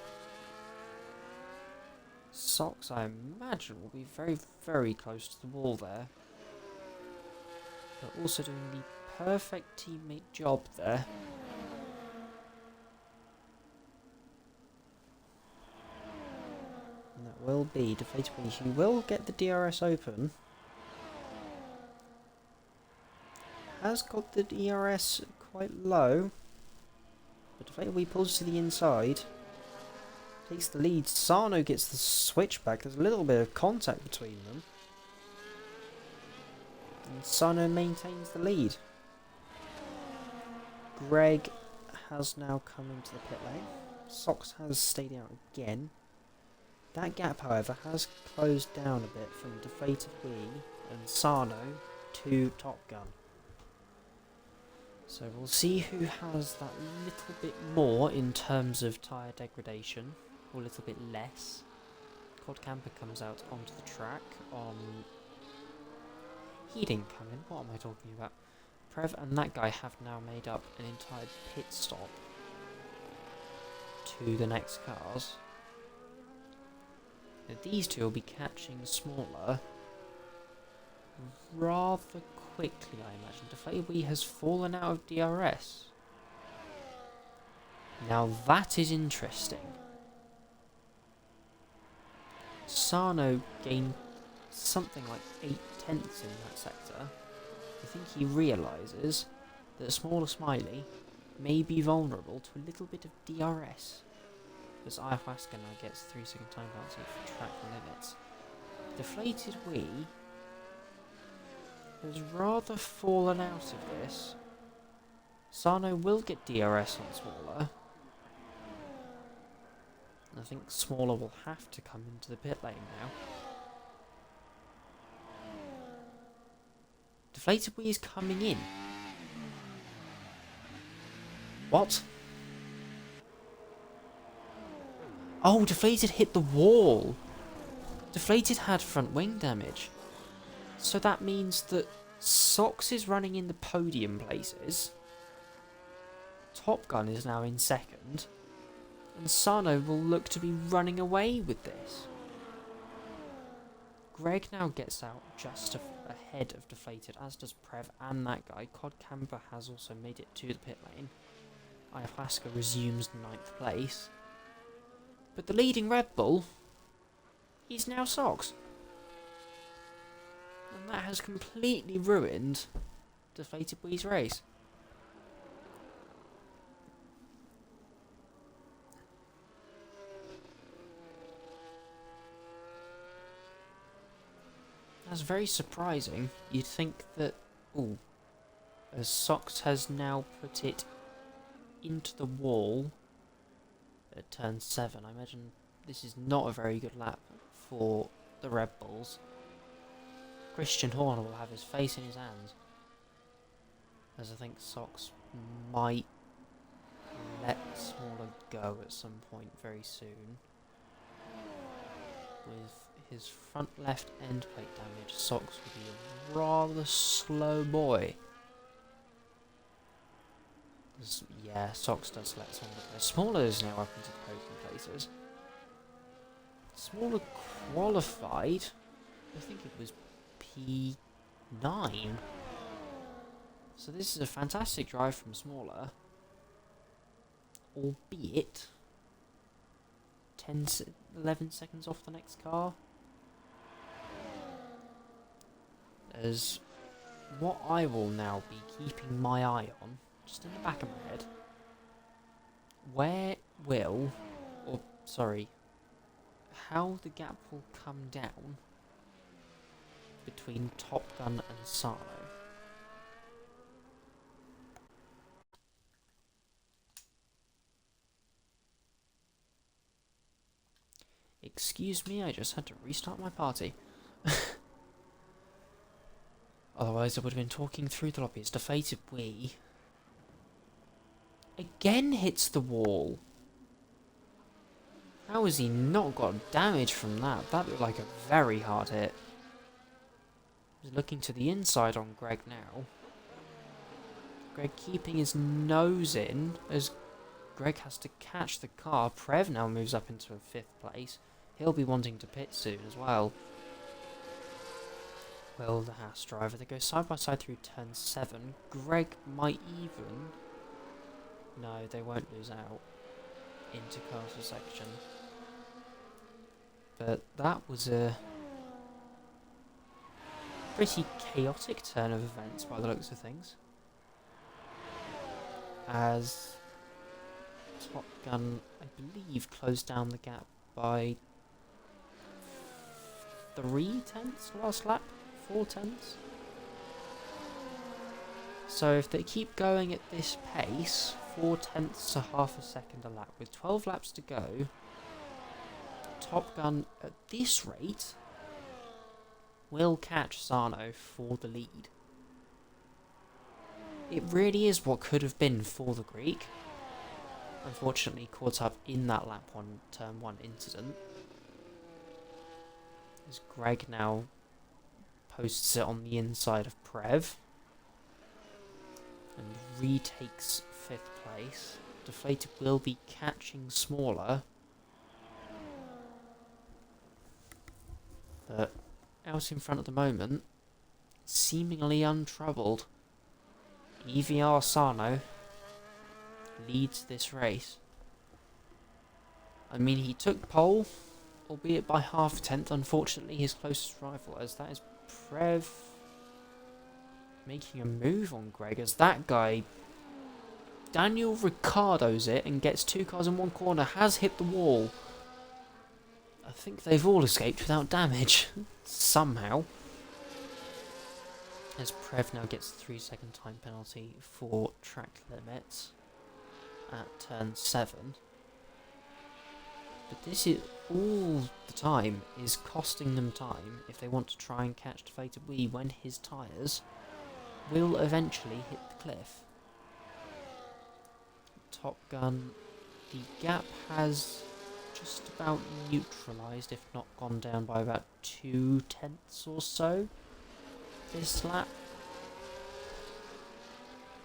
Socks, I imagine, will be very, very close to the wall there. But also doing the perfect teammate job there. And that will be DeflatedWee, who will get the DRS open. Has got the DRS quite low. But DeflatedWee pulls to the inside. Takes the lead. Sano gets the switch back. There's a little bit of contact between them. And Sano maintains the lead. Greg has now come into the pit lane. Sox has stayed out again. That gap, however, has closed down a bit from DeflatedWee and Sano to TOPGun. So we'll see who has that little bit more in terms of tyre degradation, or a little bit less. Quad Camper comes out onto the track on... He didn't come in, what am I talking about? Prev and that guy have now made up an entire pit stop to the next cars. Now these two will be catching Smaller rather quickly, I imagine. DeflatedWee has fallen out of DRS. Now that is interesting. Sano gained something like 8 tenths in that sector. I think he realises that SmallerSmiley may be vulnerable to a little bit of DRS. As Ayahuasca now gets 3-second time penalty for track limits. DeflatedWee has rather fallen out of this. Sano will get DRS on Smaller. I think Smaller will have to come into the pit lane now. DeflatedWee is coming in. What? Oh, Deflated hit the wall. Deflated had front wing damage. So that means that Sox is running in the podium places. TOPGun is now in second. And Sano will look to be running away with this. Greg now gets out just ahead of Deflated, as does Prev and that guy. Quad Camper has also made it to the pit lane. Ayahuasca resumes 9th place. But the leading Red Bull is now Sox. And that has completely ruined DeflatedWee's race. That's very surprising. You'd think that... Ooh. As Sox has now put it into the wall at turn 7. I imagine this is not a very good lap for the Red Bulls. Christian Horner will have his face in his hands. As I think Sox might let Smaller go at some point very soon. With his front left end plate damage, Sox will be a rather slow boy. Yeah, Sox does let Smaller go. Smaller is now up into the podium places. Smaller qualified, I think it was P9. So this is a fantastic drive from Smaller. Albeit 11 seconds off the next car. As what I will now be keeping my eye on, just in the back of my head, where will, or sorry, how the gap will come down between TOPGun and Sano. Excuse me, I just had to restart my party. Otherwise I would have been talking through the lobby. It's DeflatedWee again hits the wall. How has he not got damage from that? That looked like a very hard hit. He's looking to the inside on Greg now. Greg keeping his nose in as Greg has to catch the car. Prev now moves up into a 5th place. He'll be wanting to pit soon as well. Will, the Haas driver, they go side by side through turn 7. Greg might even... No, they won't lose out into castle section. But that was a pretty chaotic turn of events by the looks of things, as TOPGun, I believe, closed down the gap by 3/10 last lap, 4/10. So if they keep going at this pace, 4/10 to half a second a lap, with 12 laps to go, TOPGun at this rate will catch Sano for the lead. It really is what could have been for the Greek. Unfortunately caught up in that lap 1, turn 1 incident. As Greg now posts it on the inside of Prev and retakes 5th place. Deflated will be catching Smaller, but out in front at the moment, seemingly untroubled, EVR Sano leads this race. I mean, he took pole, albeit by half a tenth. Unfortunately, his closest rival, as that is Prev making a move on Greg, as that guy, Daniel Ricciardo's it and gets 2 cars in one corner, has hit the wall. I think they've all escaped without damage, somehow. As Prev now gets a 3-second time penalty for track limits at turn 7. But this is all the time is costing them time if they want to try and catch DeflatedWee when his tyres will eventually hit the cliff. TOPGun, the gap has just about neutralised, if not gone down by about 2/10 or so this lap.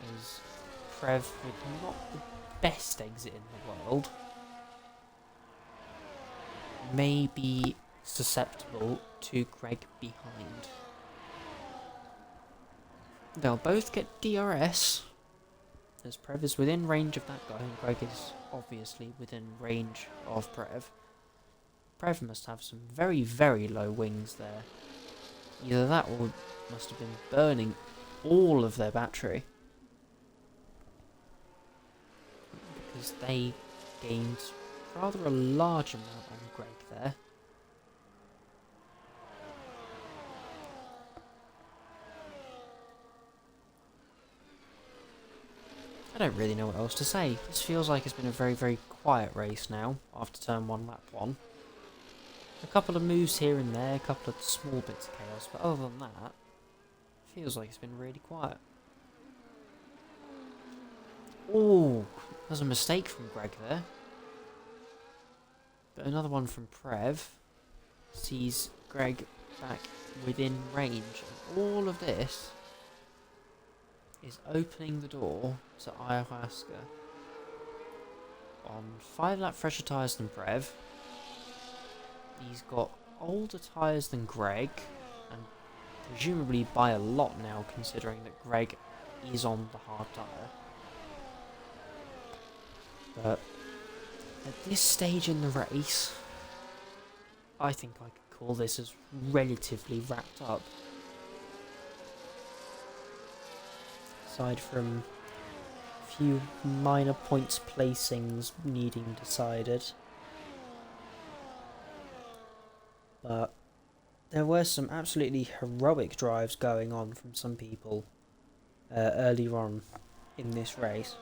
As Prev, with not the best exit in the world, may be susceptible to Greg behind. They'll both get DRS, as Prev is within range of that guy, and Greg is obviously within range of Prev. Prev must have some very, very low wings there. Either that or must have been burning all of their battery, because they gained rather a large amount on Greg there. I don't really know what else to say. This feels like it's been a very, very quiet race now, after turn 1, lap 1. A couple of moves here and there, a couple of small bits of chaos, but other than that, it feels like it's been really quiet. Oh, there's a mistake from Greg there. But another one from Prev sees Greg back within range, and all of this is opening the door to ayahuasca on 5 lap fresher tyres than Prev. He's got older tyres than Greg, and presumably by a lot now, considering that Greg is on the hard tyre. But at this stage in the race, I think I could call this as relatively wrapped up. Aside from a few minor points placings needing decided. But there were some absolutely heroic drives going on from some people earlier on in this race.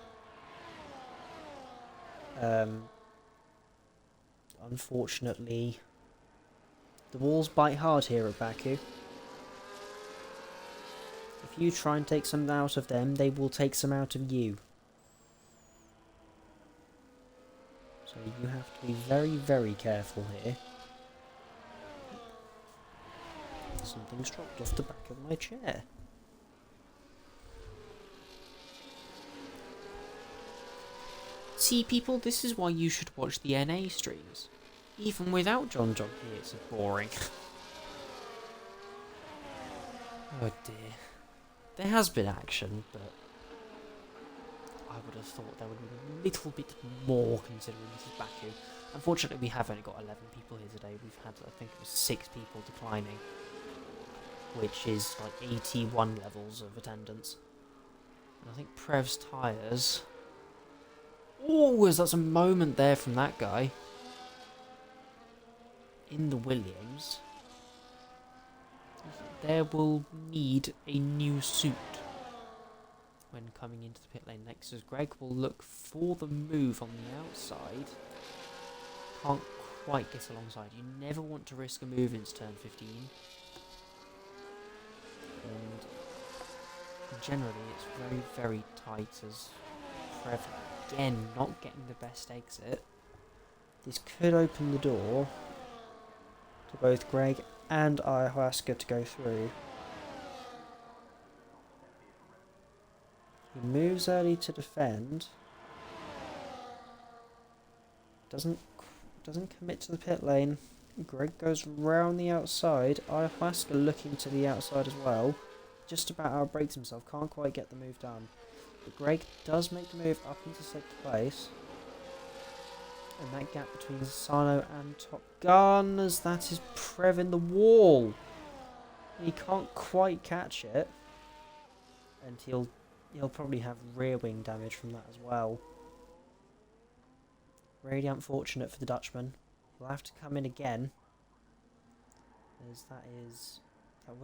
Unfortunately, the walls bite hard here at Baku. If you try and take some out of them, they will take some out of you. So you have to be very, very careful here. Something's dropped off the back of my chair. See, people, this is why you should watch the NA streams. Even without John here, it's boring. Oh dear. There has been action, but I would have thought there would be a little bit more considering this is Baku. Unfortunately, we have only got 11 people here today. We've had, I think it was 6 people declining, which is like 81 levels of attendance. And I think Prev's tyres... Oh, that's a moment there from that guy. In the Williams. There will need a new suit when coming into the pit lane next, as Greg will look for the move on the outside. Can't quite get alongside. You never want to risk a move into turn 15. And generally it's very, very tight, as Prev again not getting the best exit. This could open the door to both Greg and Ayahuasca to go through. He moves early to defend. Doesn't commit to the pit lane. Greg goes round the outside. Ayahuasca looking to the outside as well. Just about outbreaks himself. Can't quite get the move done. But Greg does make the move up into 6th place. And that gap between Sano and TOPGun, as that is Prev in the wall. He can't quite catch it. And he'll probably have rear wing damage from that as well. Really unfortunate for the Dutchman. He'll have to come in again, as that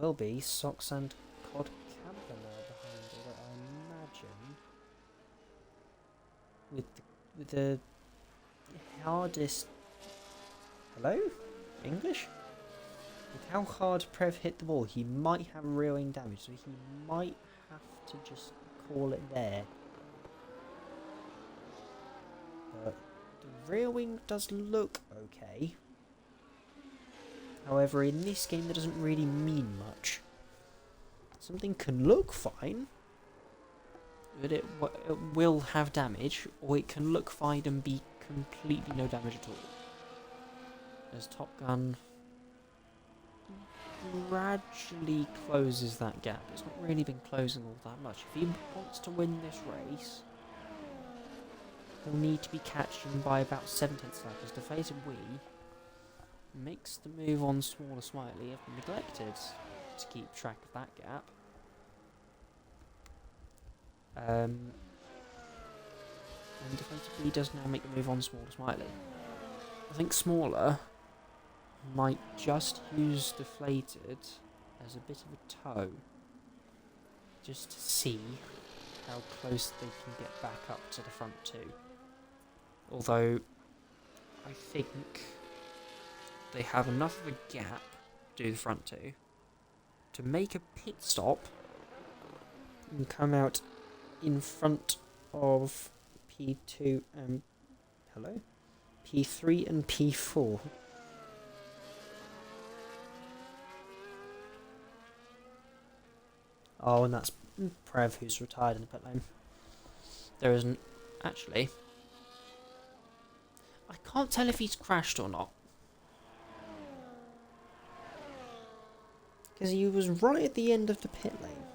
will be Socks and Cod Camper now behind it, I imagine. With the hardest... Hello? English? With how hard Prev hit the ball, he might have rear wing damage, so he might have to just call it there. But the rear wing does look okay. However, in this game that doesn't really mean much. Something can look fine, but it will have damage, or it can look fine and be completely no damage at all. As TOPGun gradually closes that gap. It's not really been closing all that much. If he wants to win this race, he'll need to be catching by about 7/10 seconds. DeflatedWee makes the move on SmallerSmiley. Have neglected to keep track of that gap. And DeflatedWee does now make the move on SmallerSmiley. I think Smaller might just use Deflated as a bit of a toe, just to see how close they can get back up to the front two. Although, I think they have enough of a gap, do the front two, to make a pit stop and come out in front of P2 and... Hello? P3 and P4. Oh, and that's Prev, who's retired in the pit lane. There isn't... Actually... I can't tell if he's crashed or not. Because he was right at the end of the pit lane.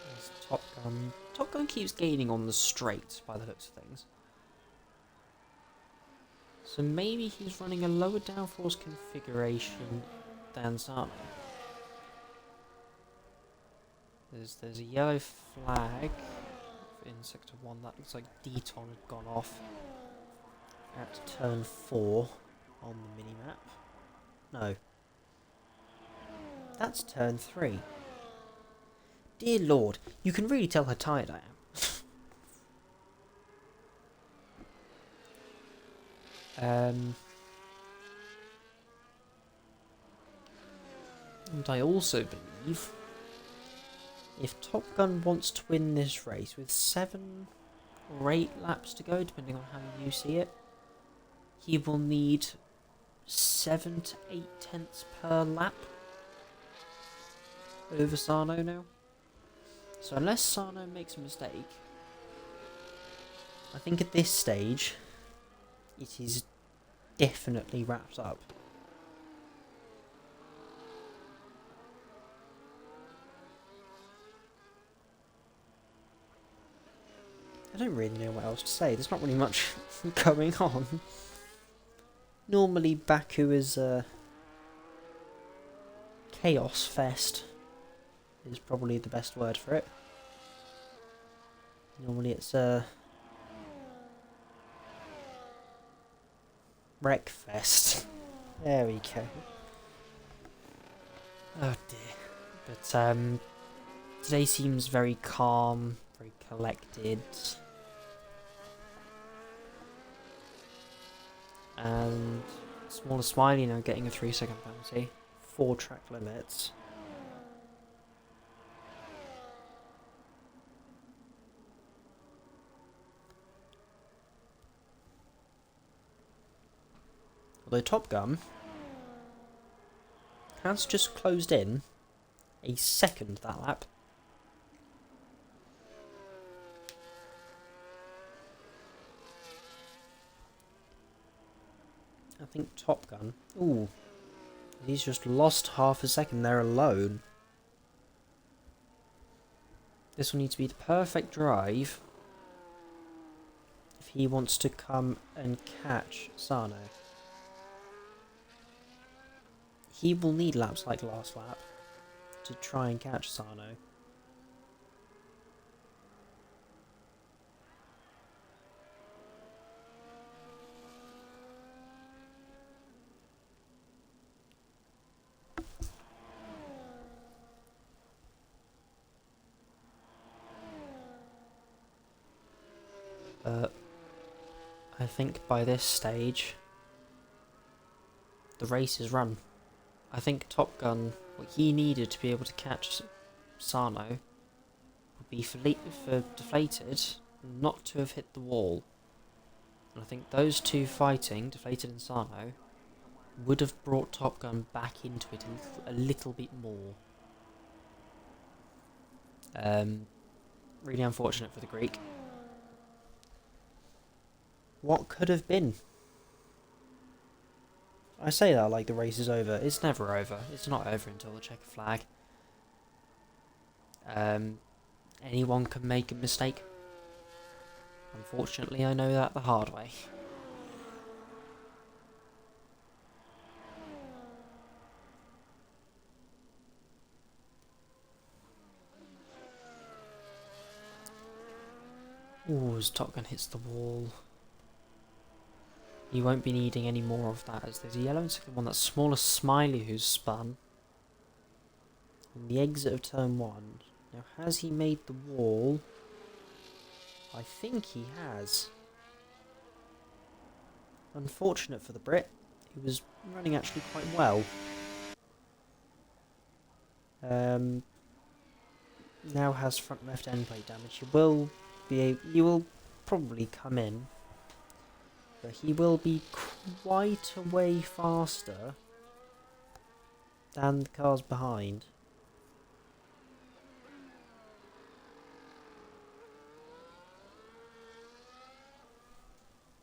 There's TOPGun. TOPGun keeps gaining on the straight, by the looks of things. So maybe he's running a lower downforce configuration than Sano. There's a yellow flag in sector 1. That looks like Dton had gone off at turn 4 on the minimap. No. That's turn 3. Dear Lord, you can really tell how tired I am. And I also believe if TOPGun wants to win this race with 7 or 8 laps to go, depending on how you see it, he will need 7 to 8 tenths per lap over Sano now. So unless Sano makes a mistake, I think at this stage it is definitely wrapped up. I don't really know what else to say. There's not really much going on. Normally Baku is a chaos fest, is probably the best word for it. Normally it's a wreck fest. There we go. Oh dear. But today seems very calm, very collected. And SmallerSmiley now getting a 3-second penalty. 4 track limits. Although TOPGun has just closed in a second that lap. I think TOPGun... Ooh. He's just lost half a second there alone. This will need to be the perfect drive if he wants to come and catch Sano. He will need laps like last lap to try and catch Sano. I think by this stage the race is run. I think TOPGun, what he needed to be able to catch Sano would be for Deflated not to have hit the wall. And I think those two fighting, Deflated and Sano, would have brought TOPGun back into it a little bit more. Really unfortunate for the Greek. What could have been? I say that like the race is over. It's never over. It's not over until the checker flag. Anyone can make a mistake. Unfortunately, I know that the hard way. Ooh, as TOPGun hits the wall. You won't be needing any more of that, as there's a yellow and second one. That's SmallerSmiley who's spun. On the exit of turn 1. Now, has he made the wall? I think he has. Unfortunate for the Brit, who was running actually quite well. Now has front left end plate damage. He will probably come in. But he will be quite a way faster than the cars behind.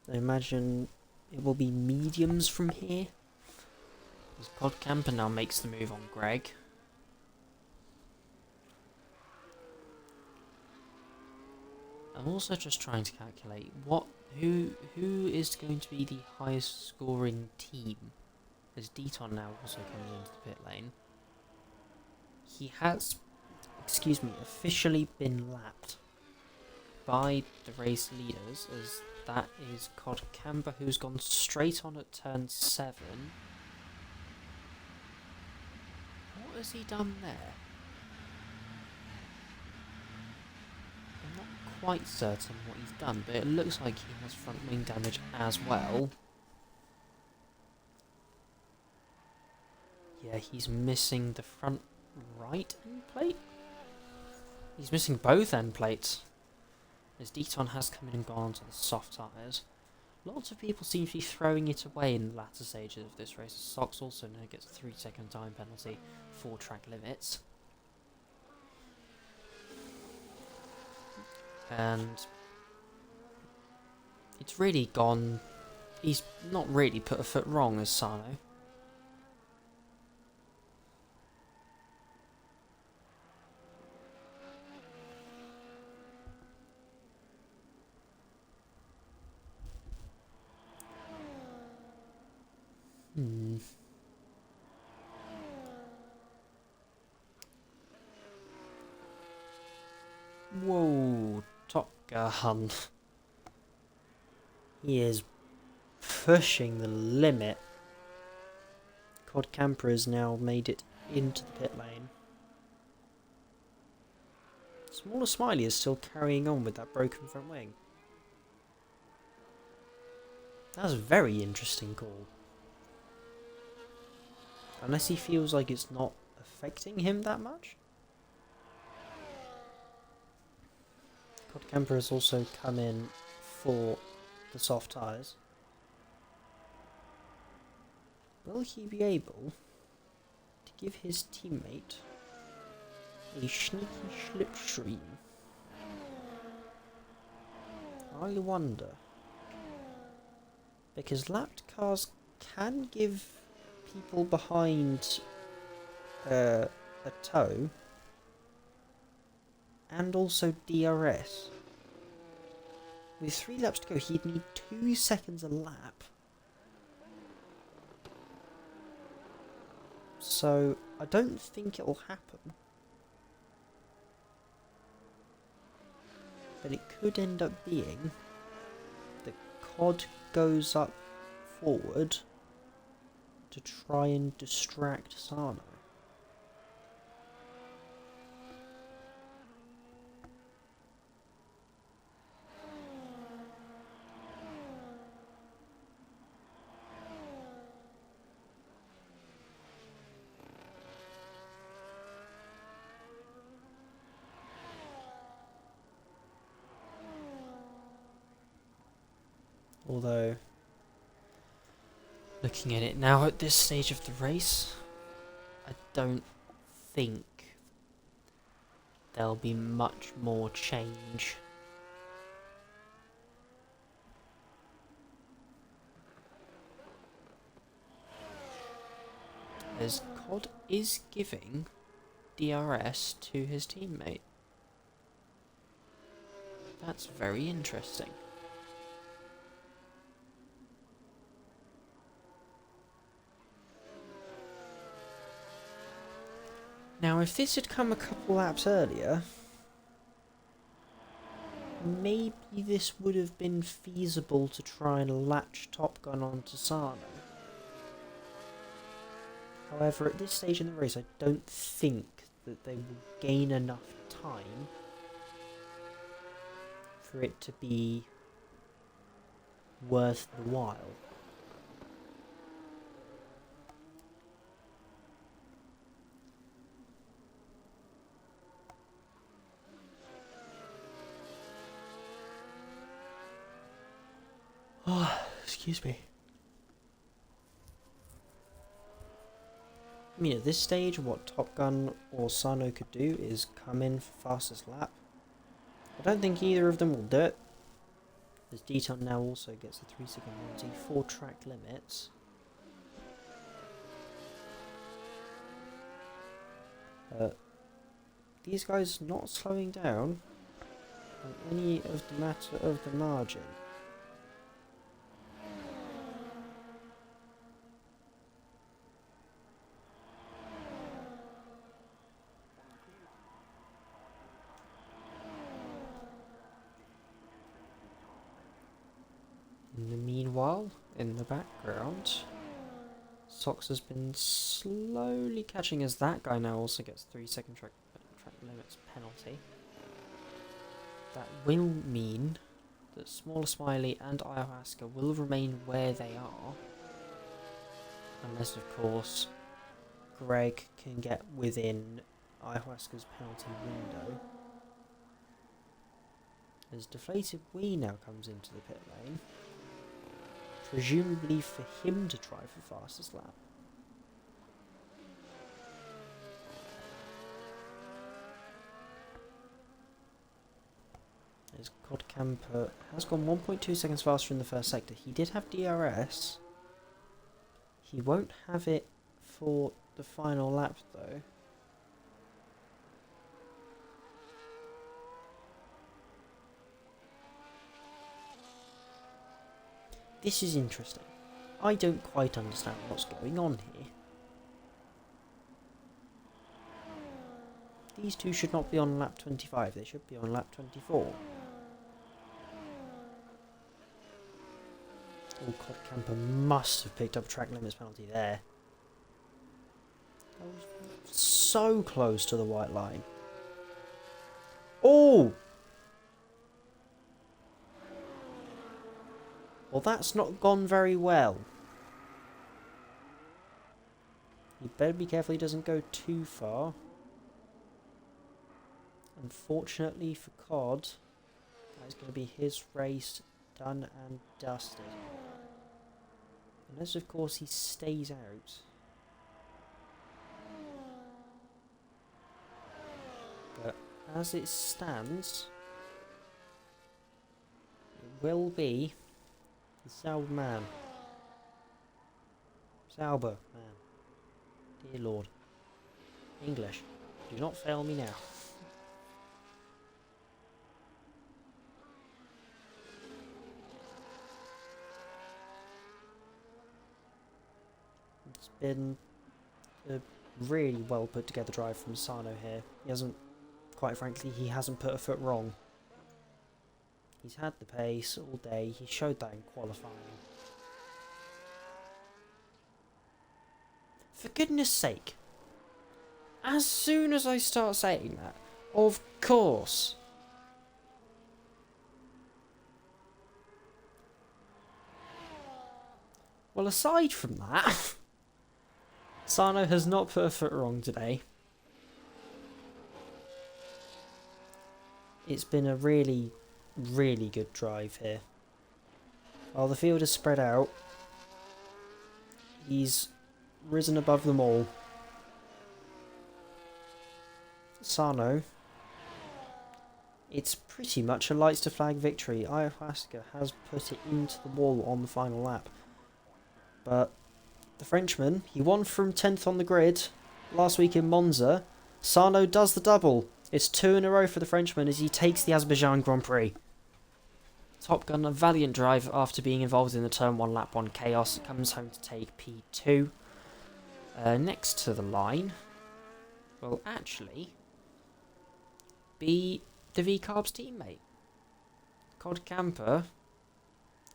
I imagine it will be mediums from here. As Podcamper now makes the move on Greg. I'm also just trying to calculate who is going to be the highest scoring team, as Dton now also comes into the pit lane. He has, officially been lapped by the race leaders, as that is Podcamper, who's gone straight on at turn 7. What has he done there? Quite certain what he's done, but it looks like he has front wing damage as well. Yeah, he's missing the front right end plate. He's missing both end plates, as Dton has come in and gone to the soft tyres. Lots of people seem to be throwing it away in the latter stages of this race. Sox also now gets a 3-second time penalty for track limits. And it's really gone... He's not really put a foot wrong as Sano. Whoa, Top Gun. He is pushing the limit. Cod Camper has now made it into the pit lane. SmallerSmiley is still carrying on with that broken front wing. That's a very interesting call. Unless he feels like it's not affecting him that much. Cod Camper has also come in for the soft tyres. Will he be able to give his teammate a sneaky slipstream? I wonder. Because lapped cars can give people behind a tow and also DRS. With 3 laps to go, he'd need 2 seconds a lap. So, I don't think it'll happen. But it could end up being that Cod goes up forward to try and distract Sano. Although, looking at it now at this stage of the race, I don't think there'll be much more change. As Cod is giving DRS to his teammate. That's very interesting. Now, if this had come a couple laps earlier, maybe this would have been feasible to try and latch TOPGun onto Sano. However, at this stage in the race, I don't think that they will gain enough time for it to be worth the while. Oh, excuse me. I mean, at this stage, what TOPGun or Sano could do is come in for fastest lap. I don't think either of them will do it, as Dton now also gets a 3-second penalty for track limits. These guys not slowing down on any of the matter of the margin. In the meanwhile, in the background, Sox has been slowly catching as that guy now also gets 3-second track limits penalty. That will mean that SmallerSmiley and Ayahuasca will remain where they are, unless of course Greg can get within Ayahuasca's penalty window. As DeflatedWee now comes into the pit lane. presumably for him to try for fastest lap. His Cod Camper has gone 1.2 seconds faster in the first sector. He did have DRS. He won't have it for the final lap though. This is interesting. I don't quite understand what's going on here. These two should not be on lap 25, they should be on lap 24. Oh, Cod Camper must have picked up a track limits penalty there. That was so close to the white line. Oh! Well, that's not gone very well. You better be careful he doesn't go too far. Unfortunately for Cod, that is going to be his race done and dusted. Unless, of course, he stays out. But as it stands, it will be the Sauber man. Sauber man. Dear Lord. English, do not fail me now. It's been a really well put together drive from Sano here. He hasn't, quite frankly, he hasn't put a foot wrong. He's had the pace all day, he showed that in qualifying. For goodness sake, as soon as I start saying that, of course. Well, aside from that, Sano has not put a foot wrong today. It's been a really good drive here. While the field is spread out, he's risen above them all. Sano, it's pretty much a lights to flag victory. Ayahuasca has put it into the wall on the final lap. But the Frenchman, he won from 10th on the grid last week in Monza. Sano does the double. It's 2 in a row for the Frenchman as he takes the Azerbaijan Grand Prix. TOPGun, a valiant drive after being involved in the Turn 1 Lap 1 chaos, comes home to take P2. Next to the line will actually be the VCarb's teammate, Cod Camper.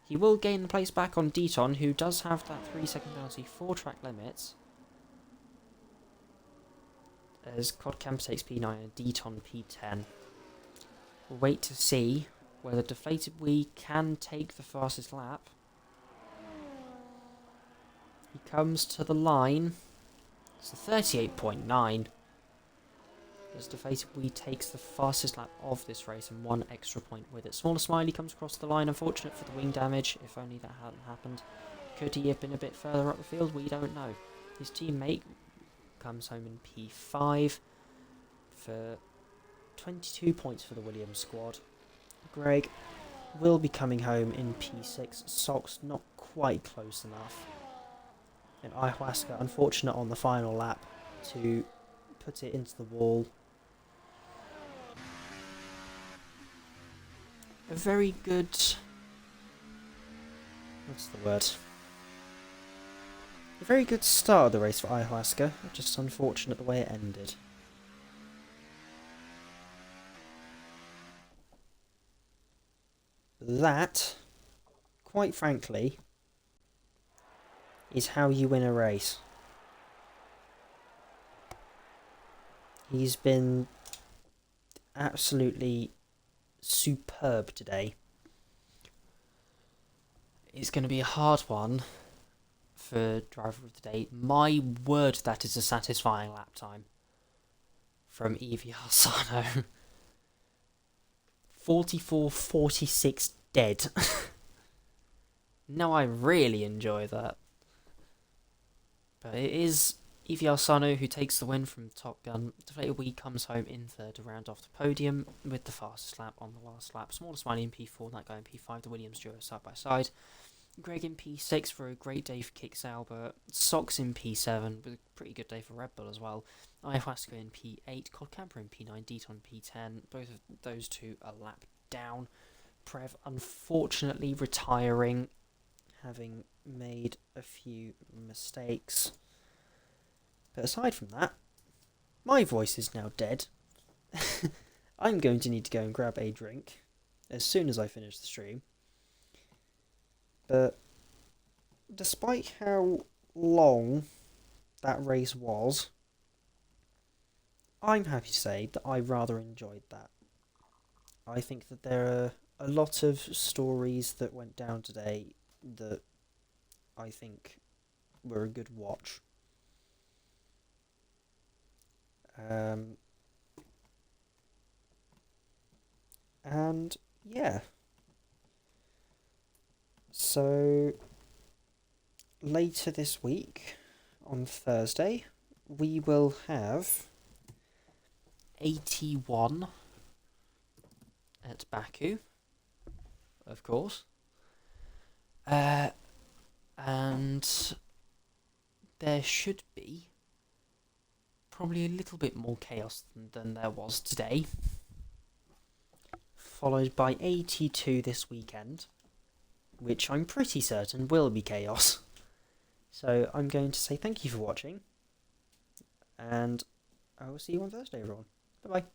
He will gain the place back on Dton, who does have that 3-second penalty for track limits. As Cod Camper takes P9 and Dton P10. We'll wait to see whether DeflatedWee can take the fastest lap. He comes to the line. It's a 38.9. As DeflatedWee takes the fastest lap of this race and 1 extra point with it. SmallerSmiley comes across the line, unfortunate for the wing damage. If only that hadn't happened. Could he have been a bit further up the field? We don't know. His teammate comes home in P5 for 22 points for the Williams squad. Greg will be coming home in P6. Socks not quite close enough. And Ayahuasca, unfortunate on the final lap to put it into the wall. A very good... what's the word? A very good start of the race for Ayahuasca, just unfortunate the way it ended. That, quite frankly, is how you win a race. He's been absolutely superb today. It's going to be a hard one for driver of the day. My word, that is a satisfying lap time from EVR Sano. 44.46 dead. Now I really enjoy that. But it is EVR Sano who takes the win from TOPGun. DeflatedWee comes home in third to round off the podium with the fastest lap on the last lap. SmallerSmiley in P4, that guy in P5, the Williams duo side by side. Greg in P6 for a great day for Kicks Albert. Socks in P7 with a pretty good day for Red Bull as well. Ayahuasca in P8, Cod Camper in P9, Dton P10. Both of those two a lap down. Prev unfortunately retiring, having made a few mistakes. But aside from that, my voice is now dead. I'm going to need to go and grab a drink as soon as I finish the stream. But despite how long that race was, I'm happy to say that I rather enjoyed that. I think that there are a lot of stories that went down today that I think were a good watch. And yeah. So later this week, on Thursday, we will have 81 at Baku, of course. And there should be probably a little bit more chaos than there was today. Followed by 82 this weekend, which I'm pretty certain will be chaos. So I'm going to say thank you for watching, and I will see you on Thursday, everyone. Bye-bye.